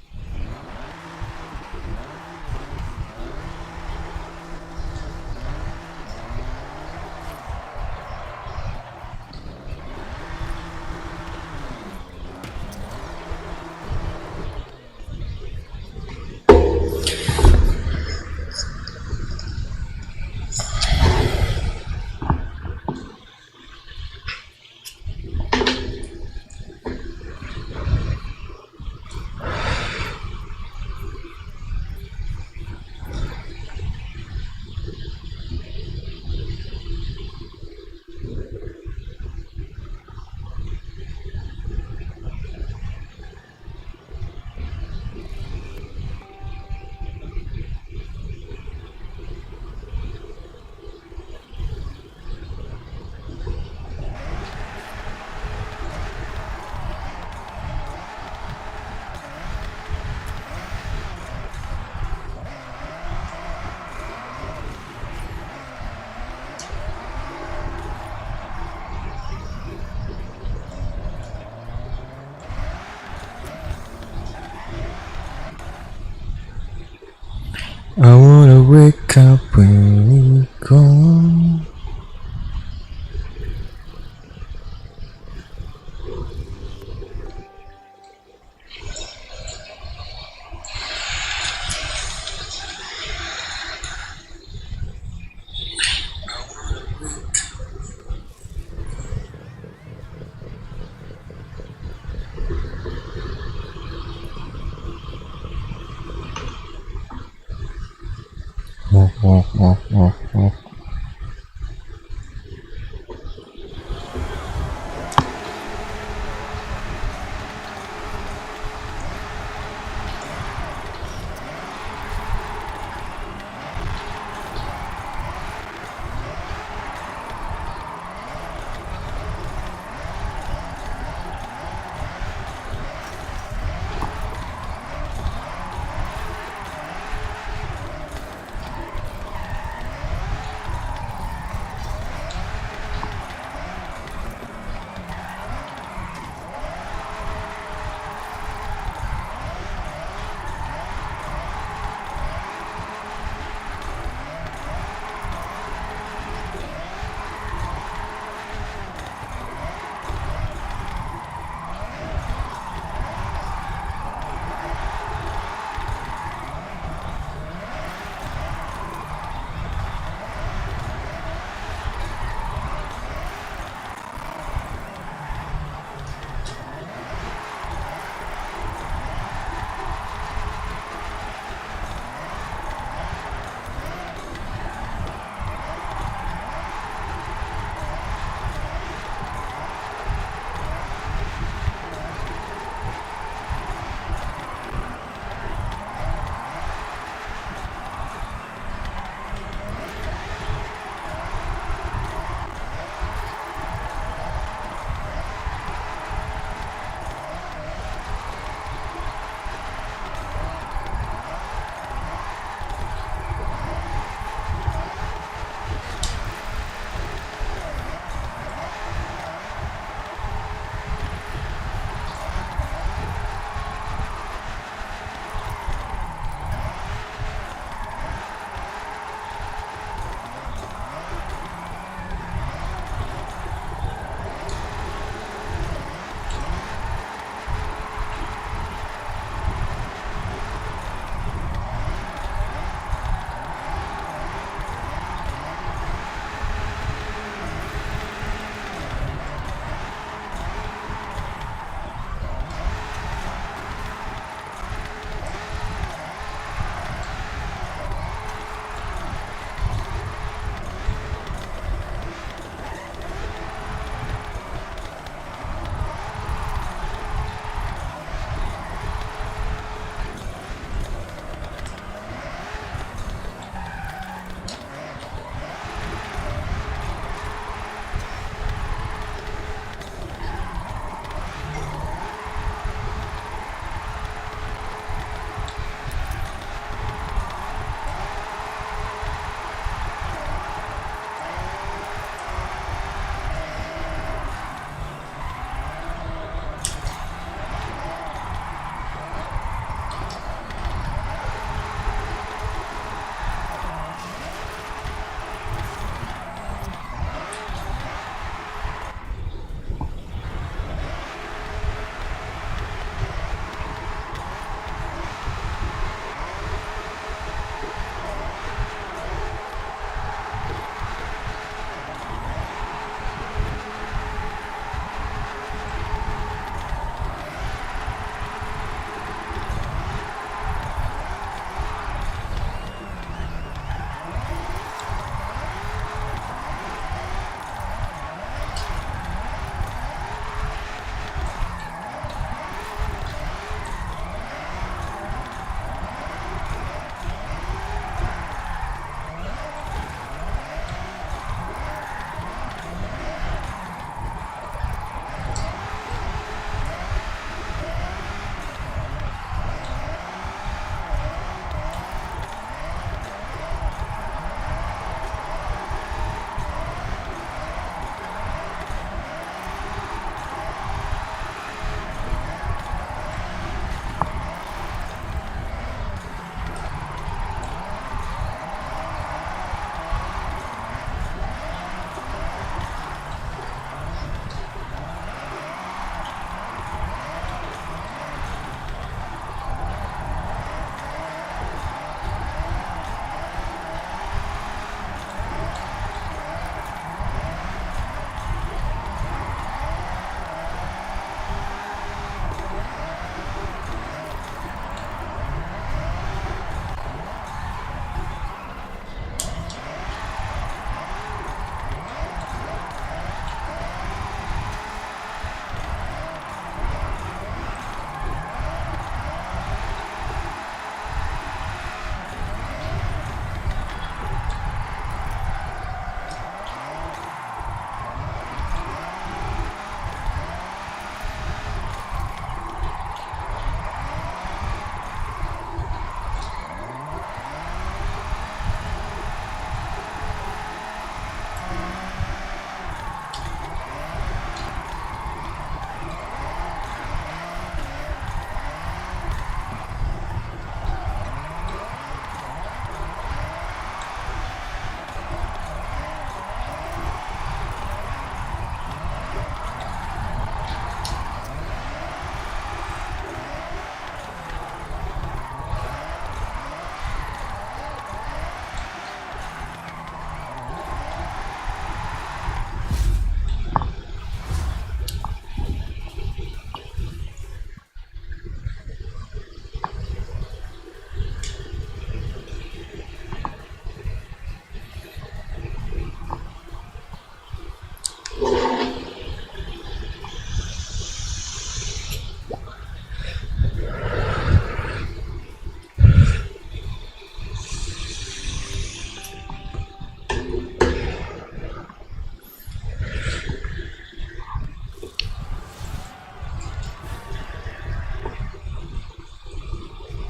C: I wanna wake up when we go. Oh.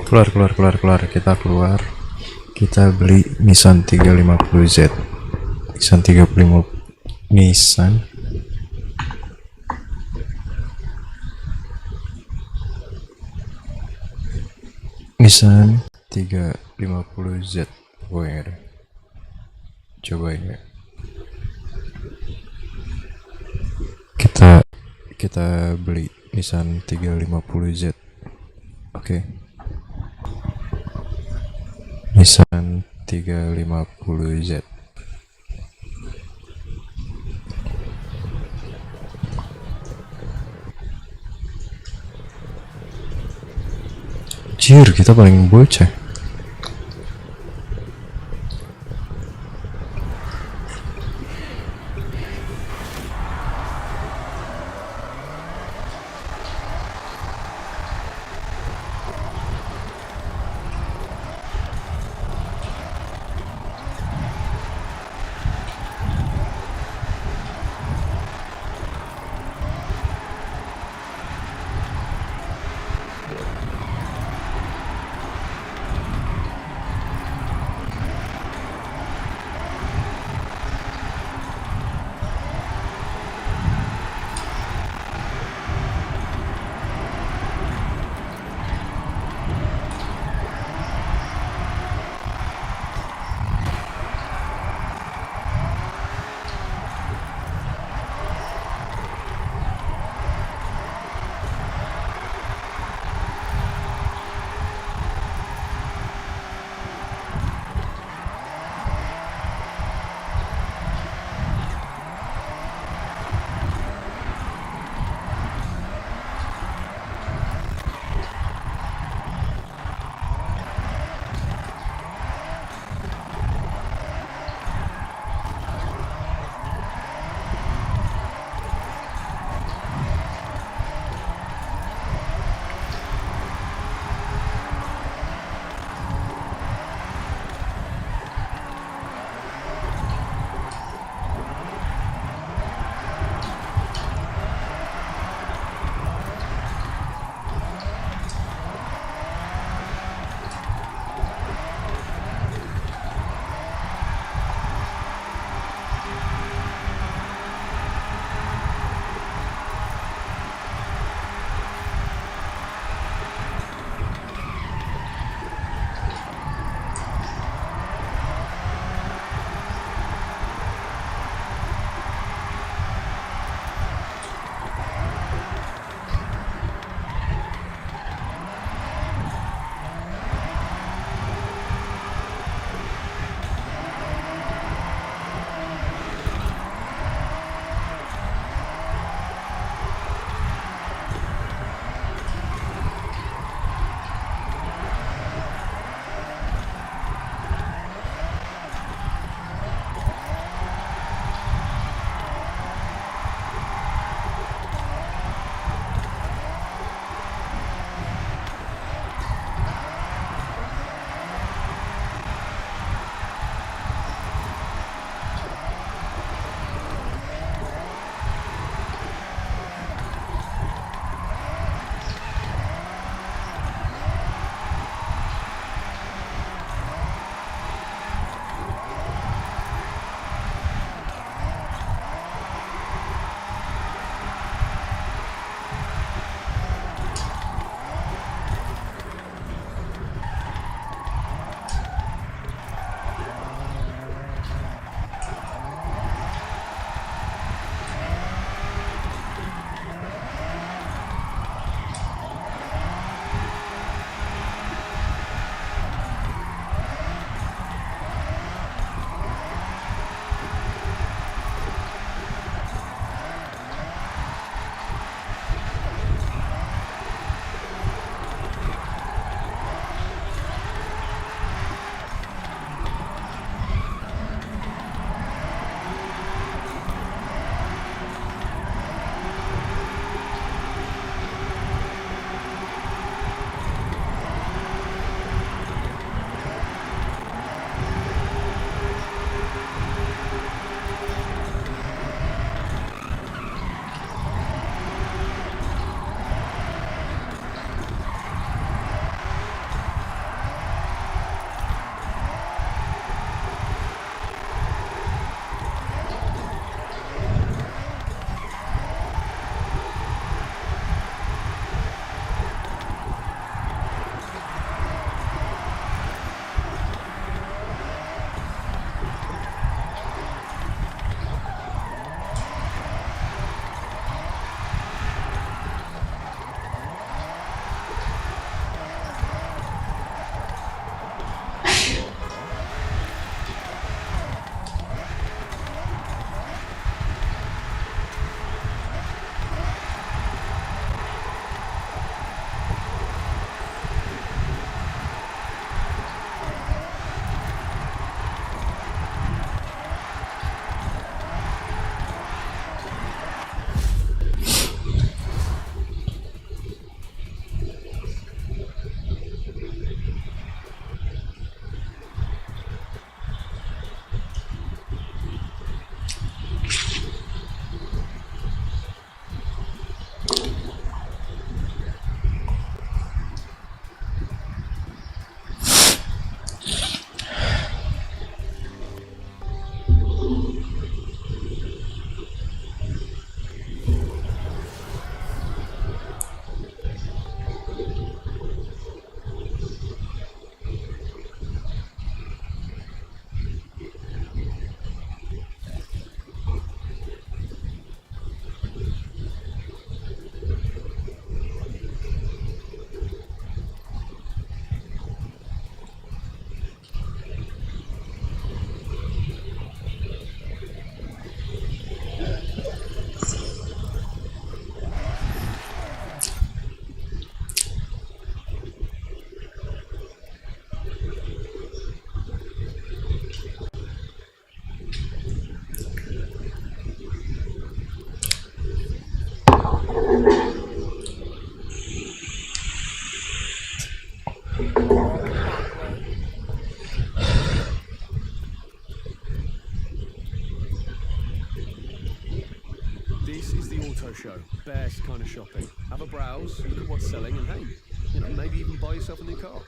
C: Keluar. Kita beli Nissan 350Z. Nissan 350Z pokoknya deh. Coba ya. Kita beli Nissan 350Z. Oke. Nissan 350Z. Jir, kita paling bocah.
I: auto show. Best kind of shopping. Have a browse, look at what's selling, and hey, you know, maybe even buy yourself a new car.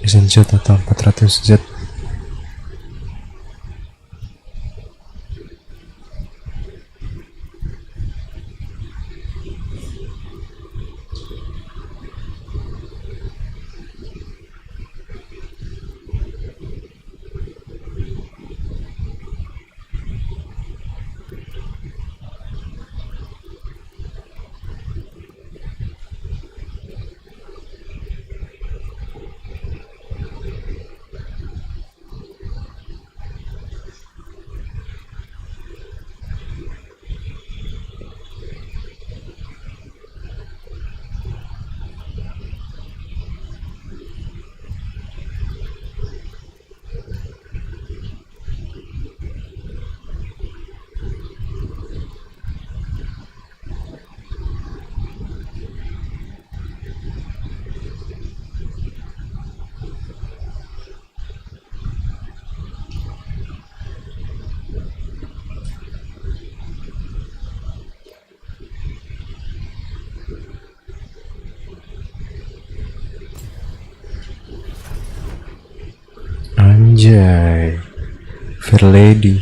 C: Z atau 400Z. Anjay, Fair Lady.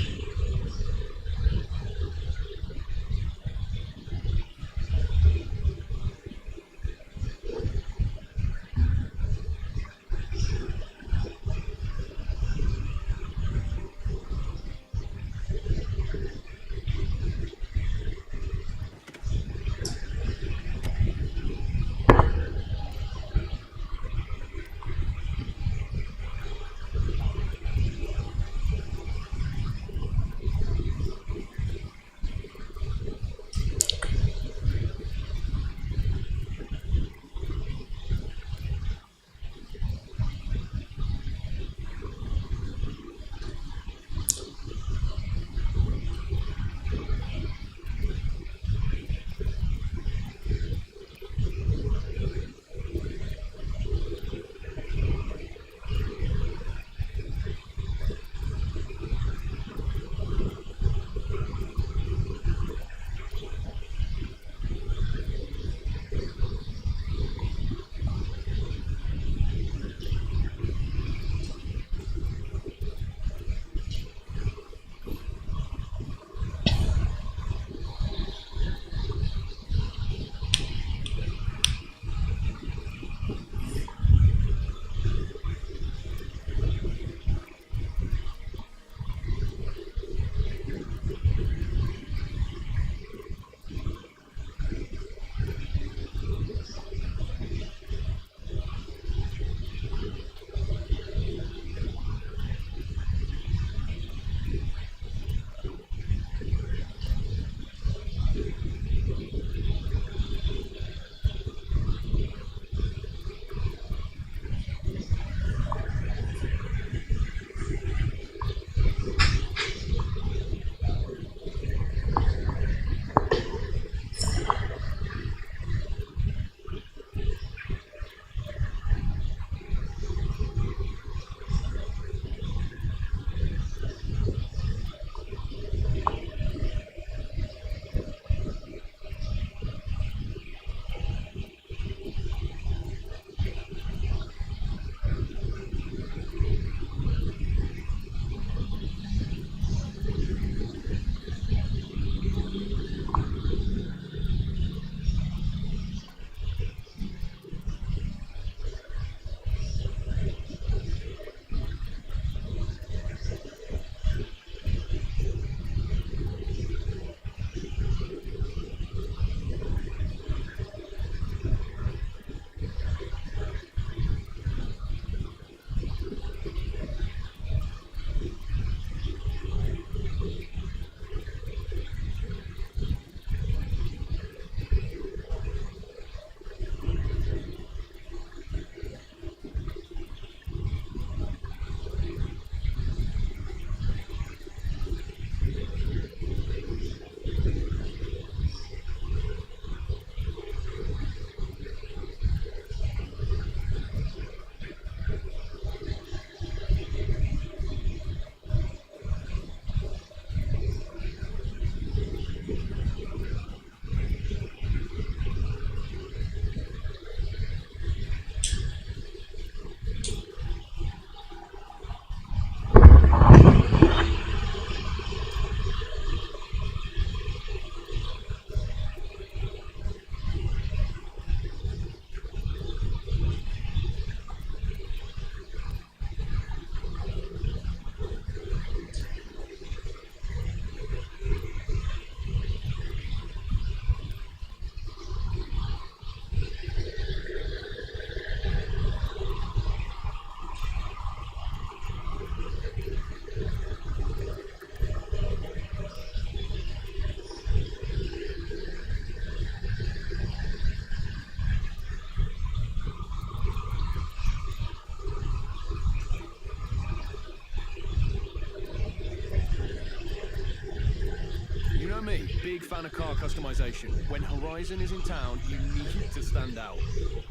I: big fan of car customization. When Horizon is in town, you need to stand out.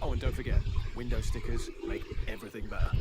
I: Oh, and don't forget, window stickers make everything better.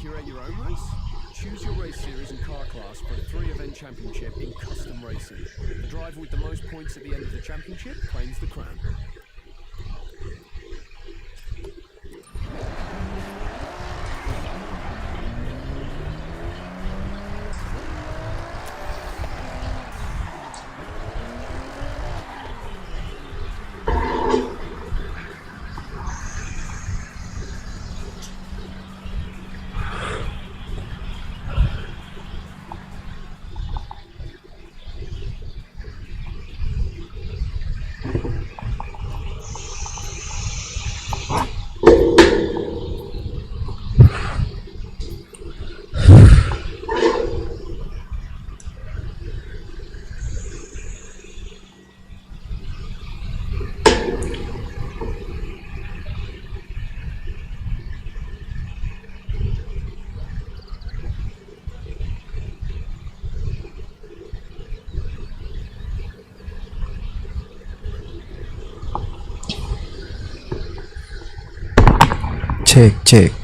I: Curate your own race? Choose your race series and car class for a 3-event championship in custom racing. The driver with the most points at the end of the championship claims the crown.
C: Cek.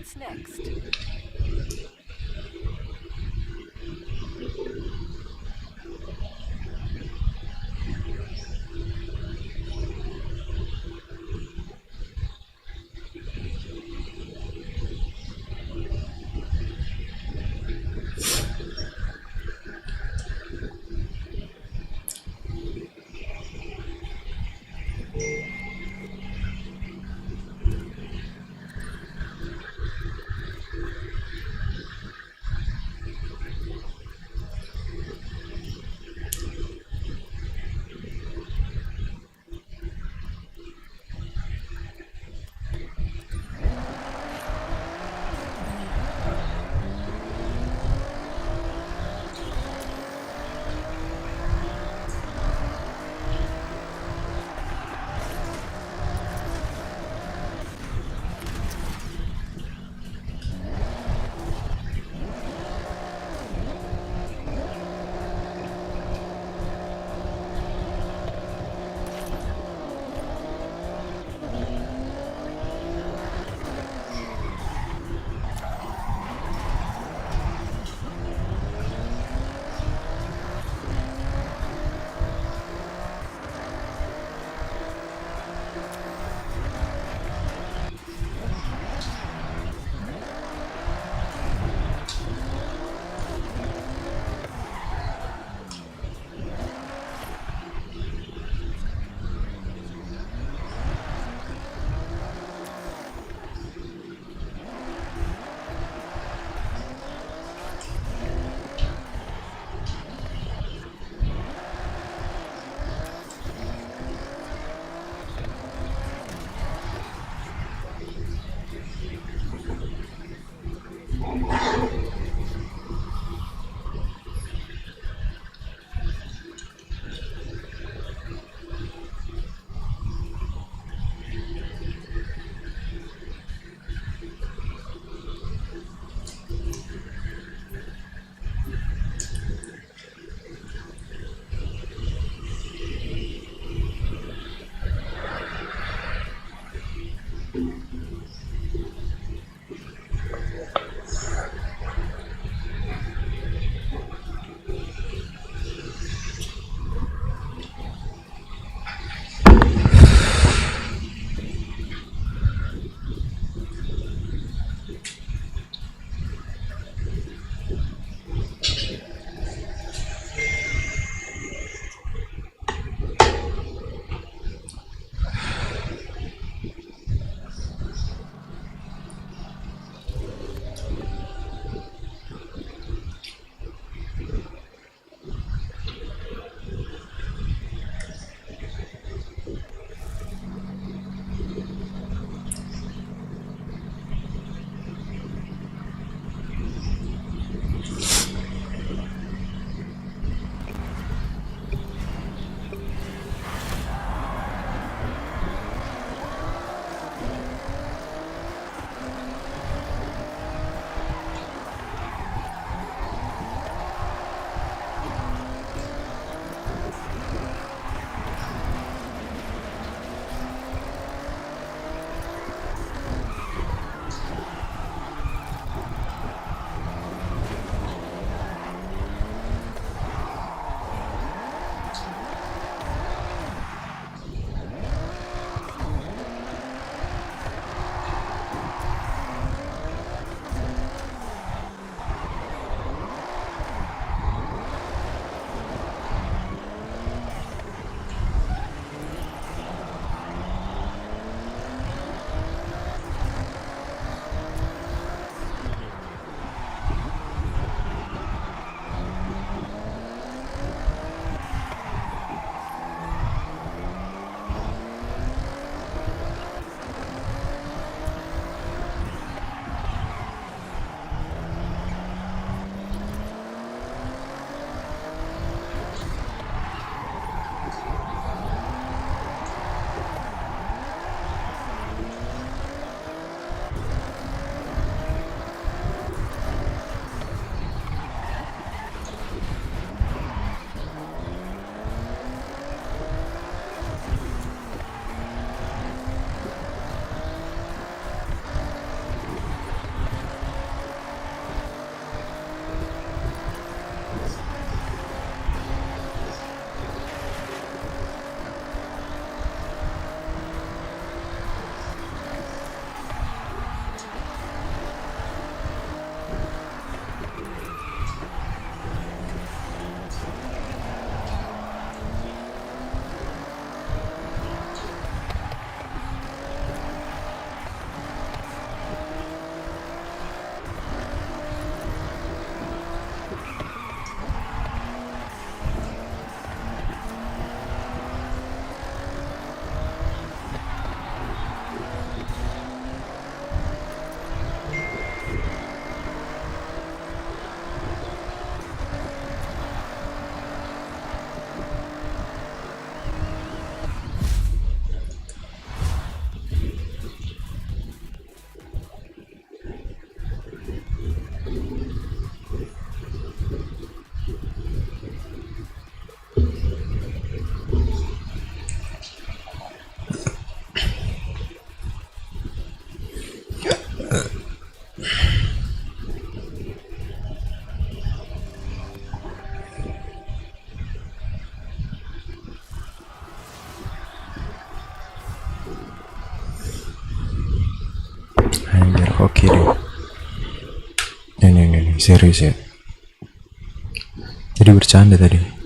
F: What's next?
C: kok kiri. Ini serius ya. Jadi bercanda tadi.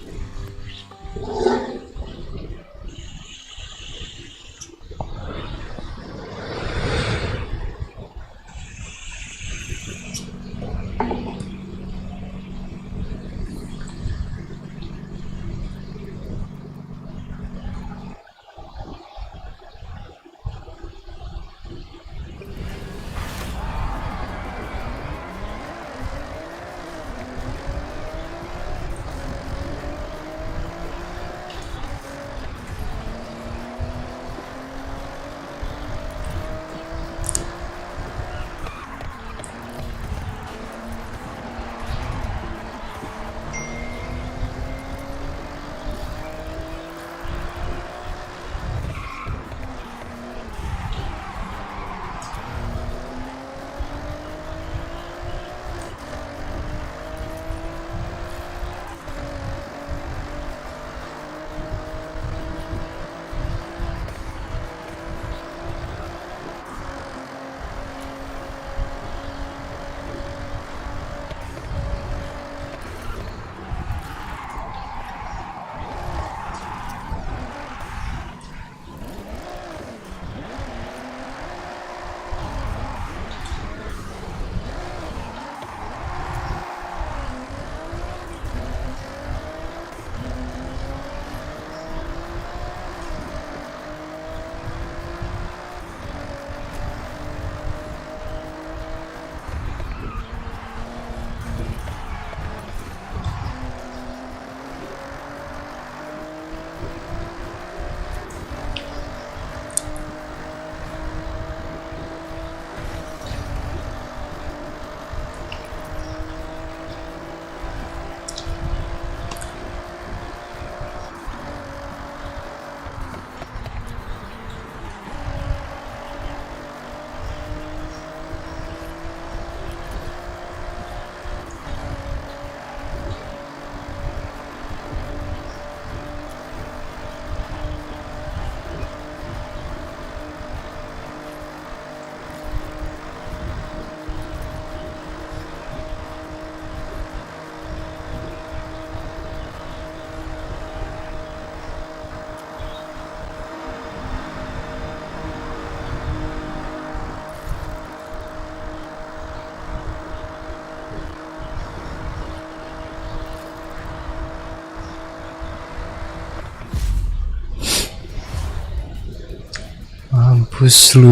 C: Mampus lu,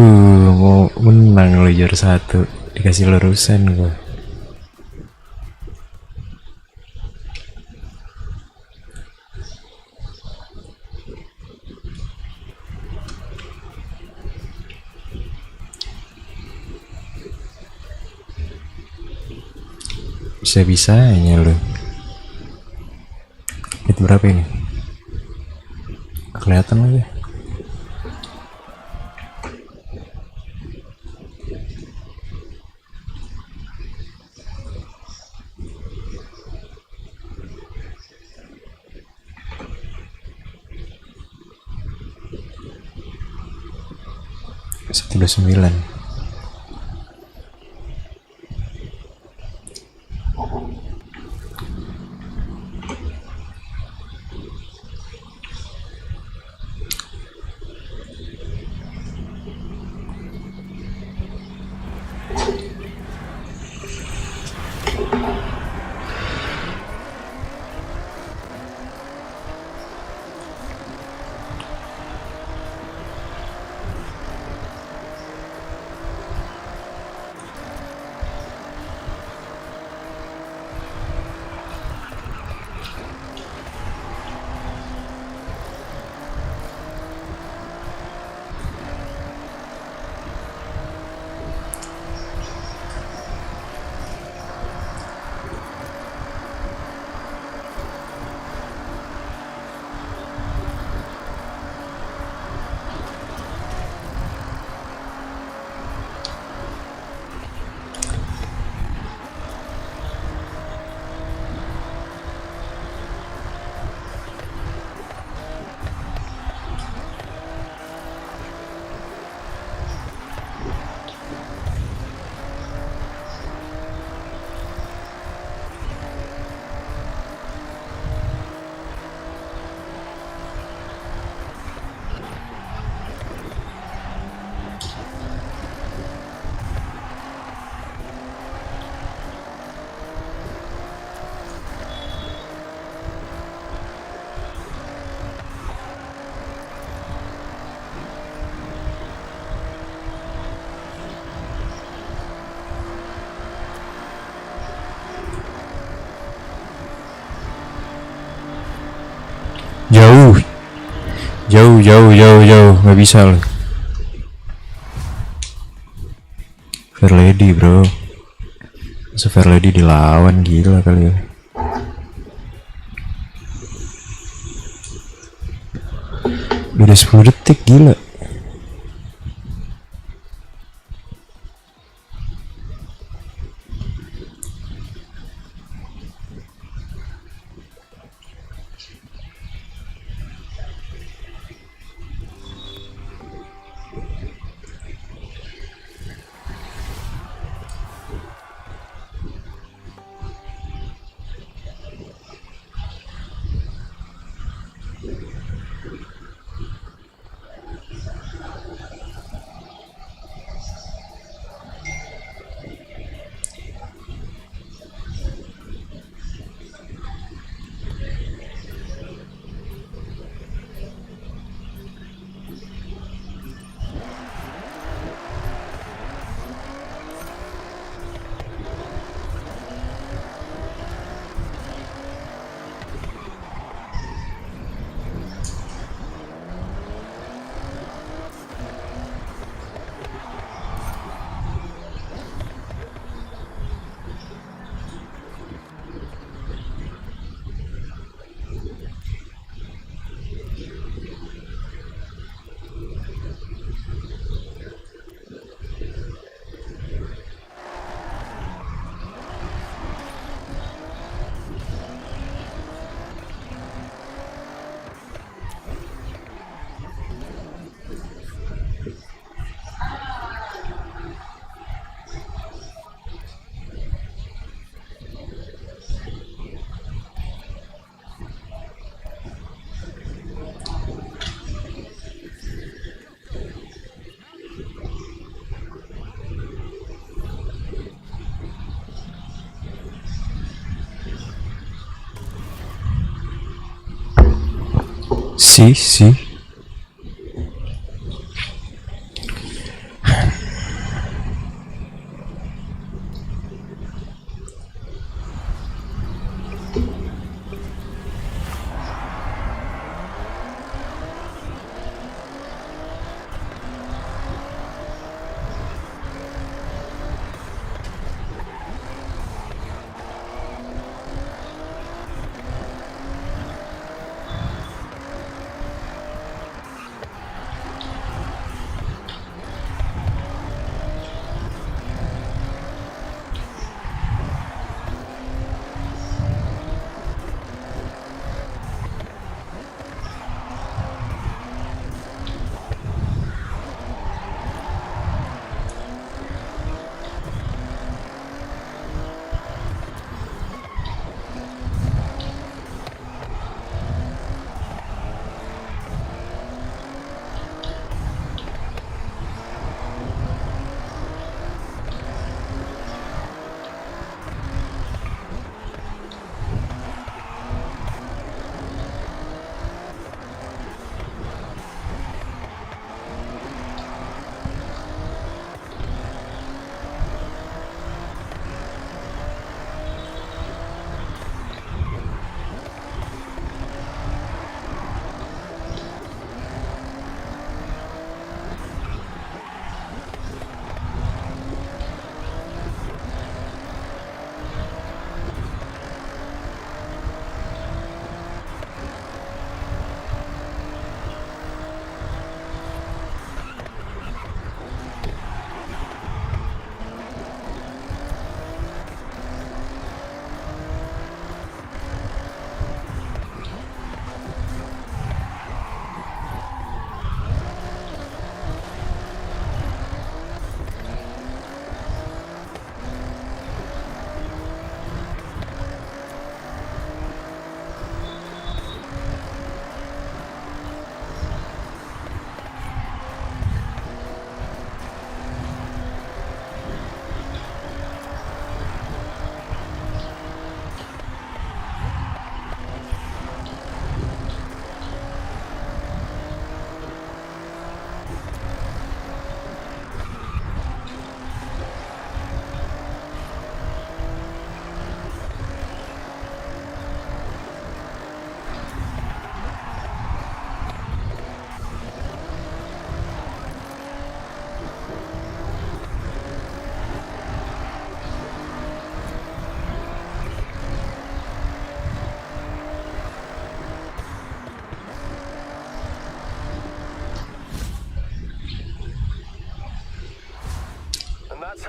C: mau menang lu juara 1, dikasih lurusan gua. Bisa-bisanya lu. Itu berapa ini? Kelihatan lagi. Sudah 9. Jauh. Jauh. Nggak bisa loh. Fair Lady bro. Masa Fair Lady dilawan, gila kali ya. Udah 10 detik, gila. Sí.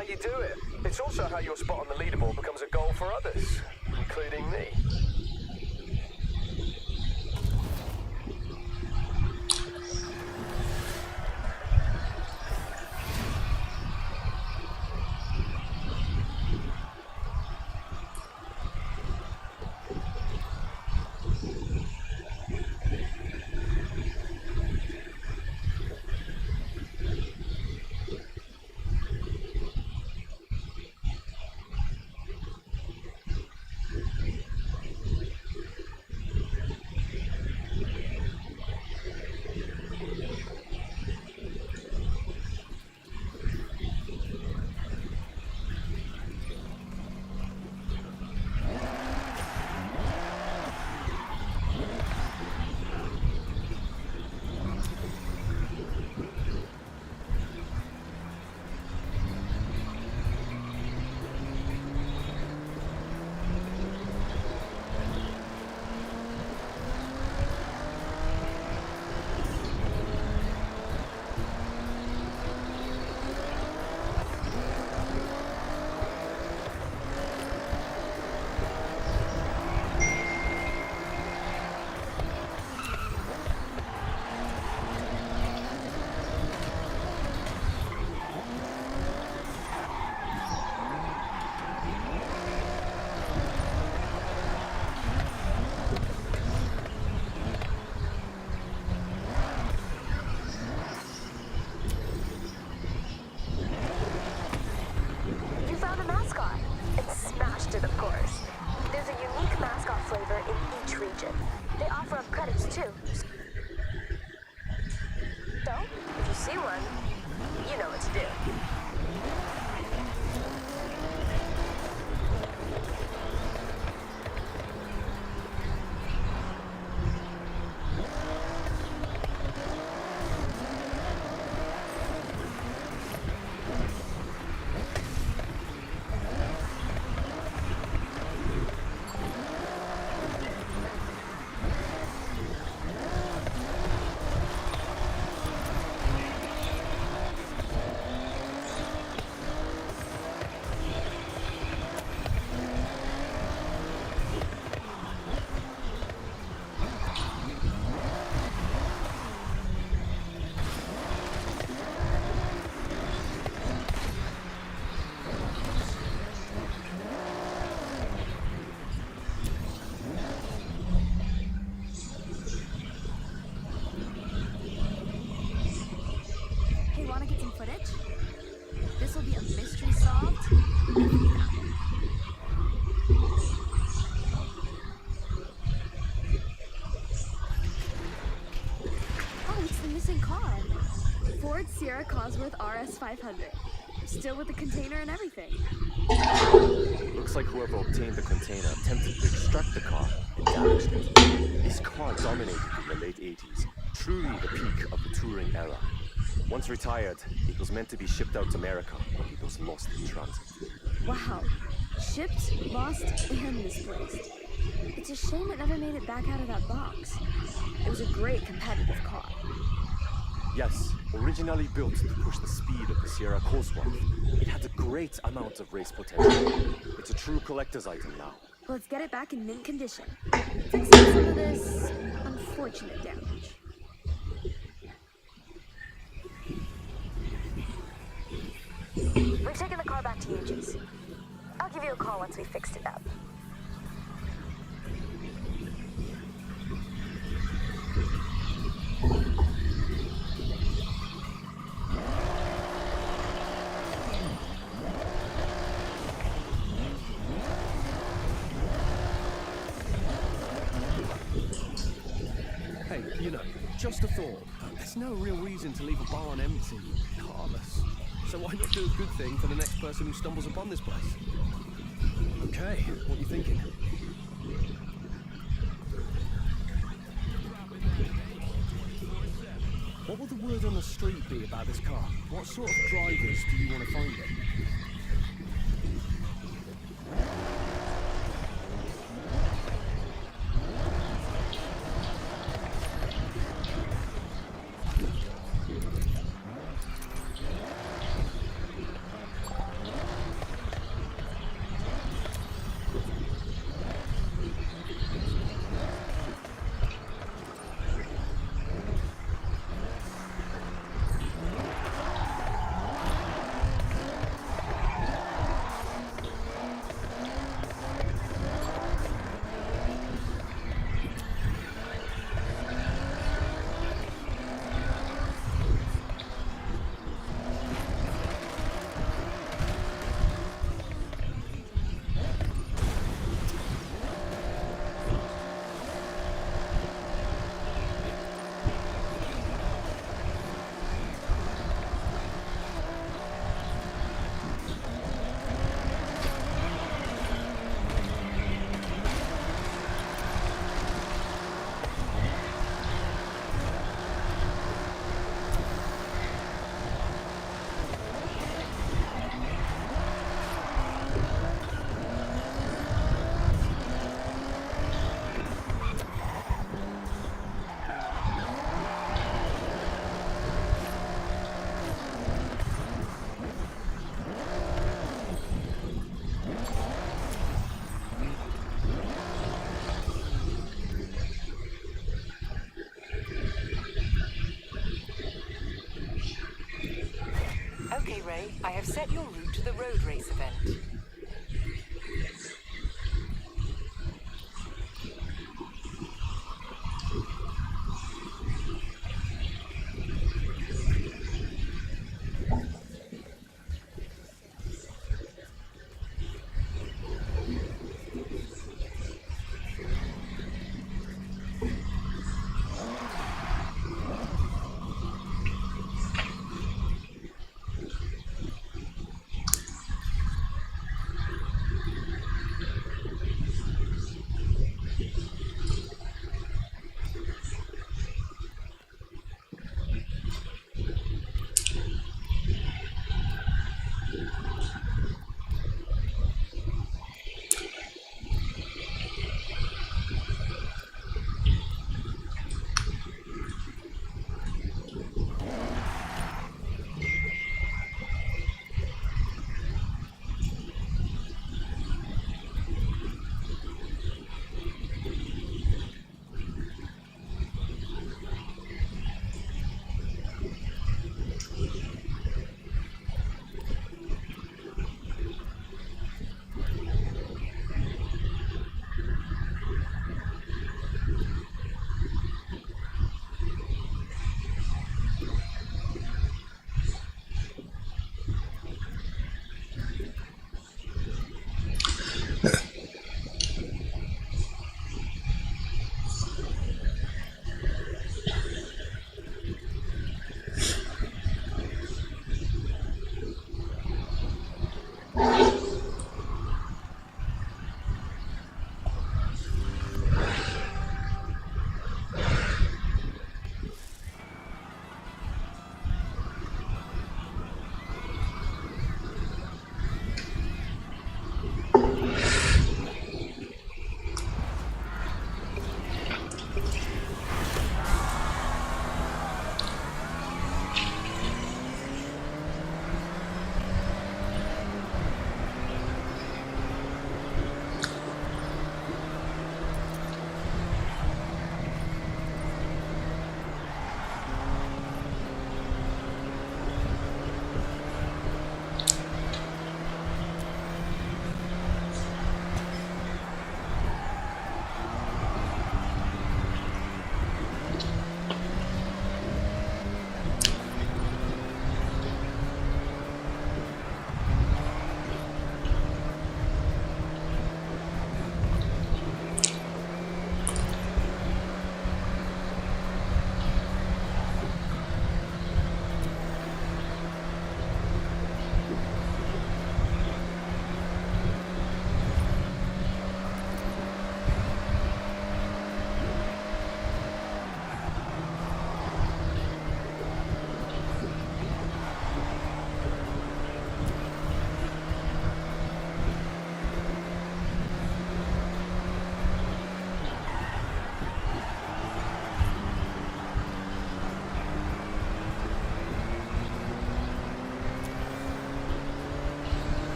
I: how you do it. It's also how your spot on the leaderboard becomes a goal for others, including me.
J: Sierra Cosworth RS 500. Still with the container and everything.
K: Looks like whoever obtained the container attempted to extract the car and damaged it. This car dominated in the late 80s, truly the peak of the touring era. Once retired, it was meant to be shipped out to America, but it was lost in transit.
J: Wow. Shipped, lost, and misplaced. It's a shame it never made it back out of that box. It was a great competitive car.
K: Yes, originally built to push the speed of the Sierra Cosworth, it had a great amount of race potential. It's a true collector's item now.
J: Let's get it back in mint condition. Fixing some of this unfortunate damage.
L: We've taken the car back to Yuji's. I'll give you a call once we fixed it up.
I: Hey, you know, just a thought. There's no real reason to leave a barn empty, heartless. So why not do a good thing for the next person who stumbles upon this place? Okay, what are you thinking? What will the word on the street be about this car? What sort of drivers do you want to find it?
M: Okay, Ray, I have set your route to the road race event.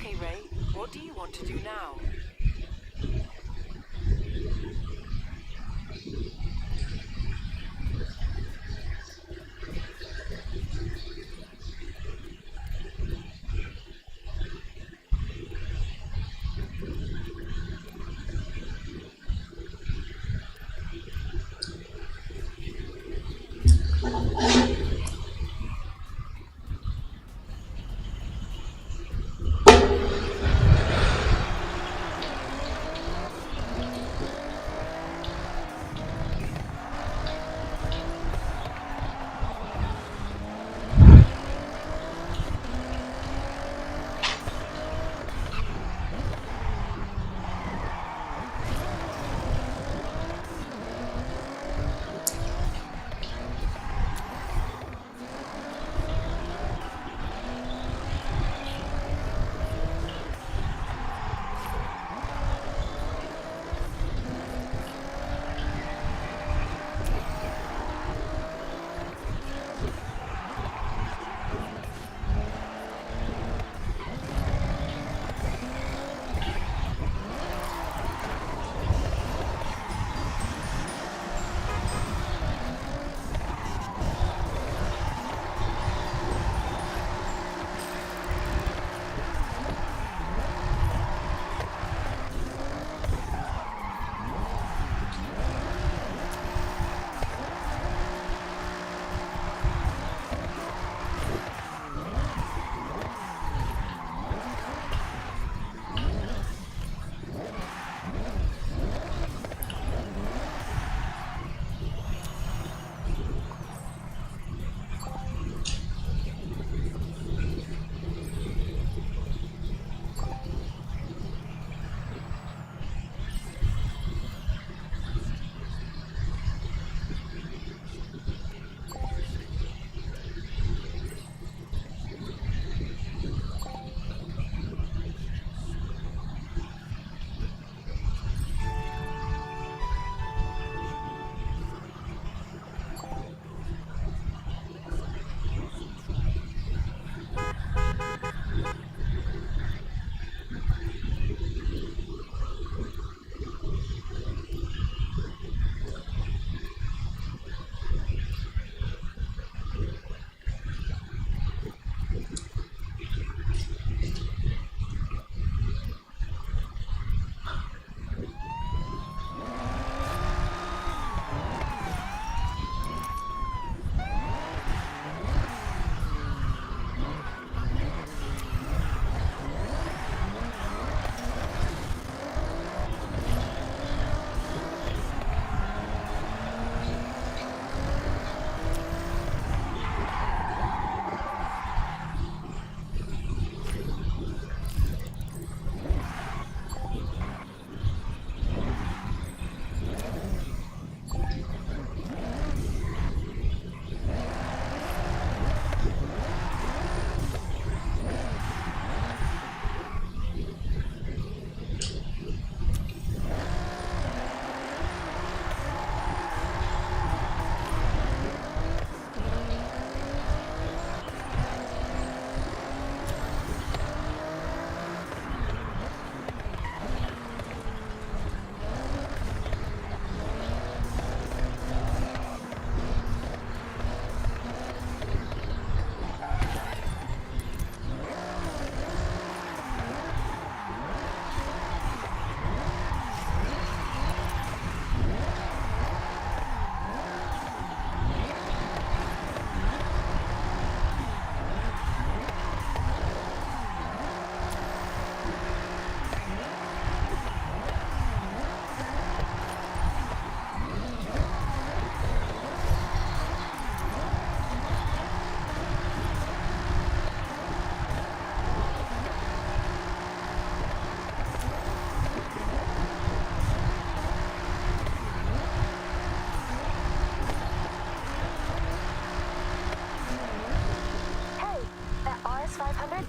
M: Okay, Ray. What do you want to do now?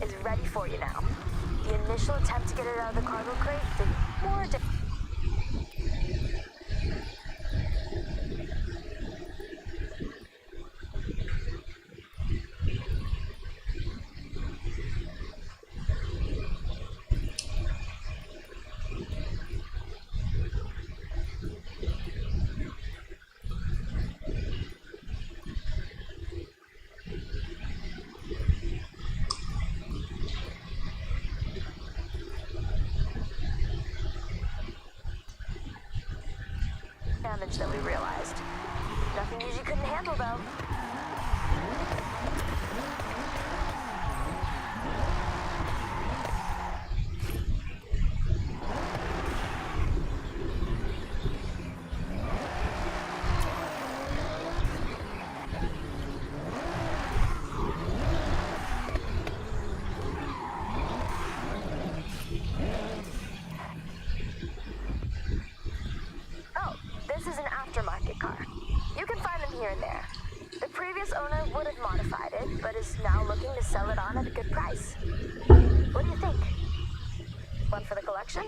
L: is ready for you now. The initial attempt to get it out of the cargo crate did more damage. damage than we realized. Nothing Yuji couldn't handle, though. Aftermarket car. You can find them here and there. The previous owner would have modified it, but is now looking to sell it on at a good price. What do you think? One for the collection?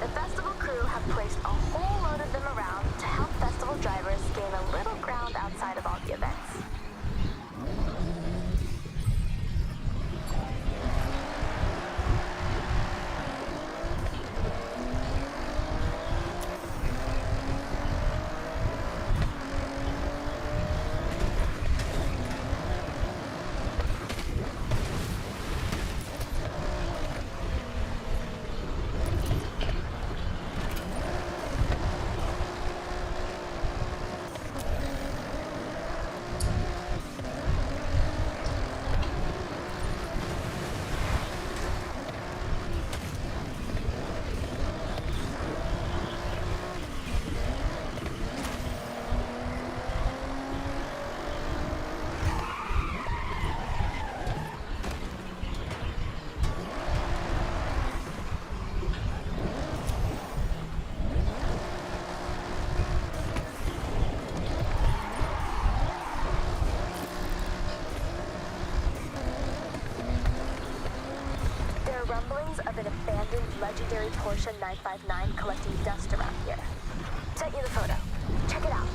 L: The festival crew have placed a whole load of them around to help festival drivers gain a little ground outside of all the events. Rumblings of an abandoned legendary Porsche 959 collecting dust around here. Sent you the photo. Check it out.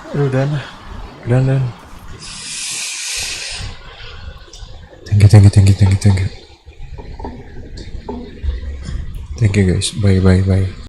C: Udah. Thank you guys. Bye.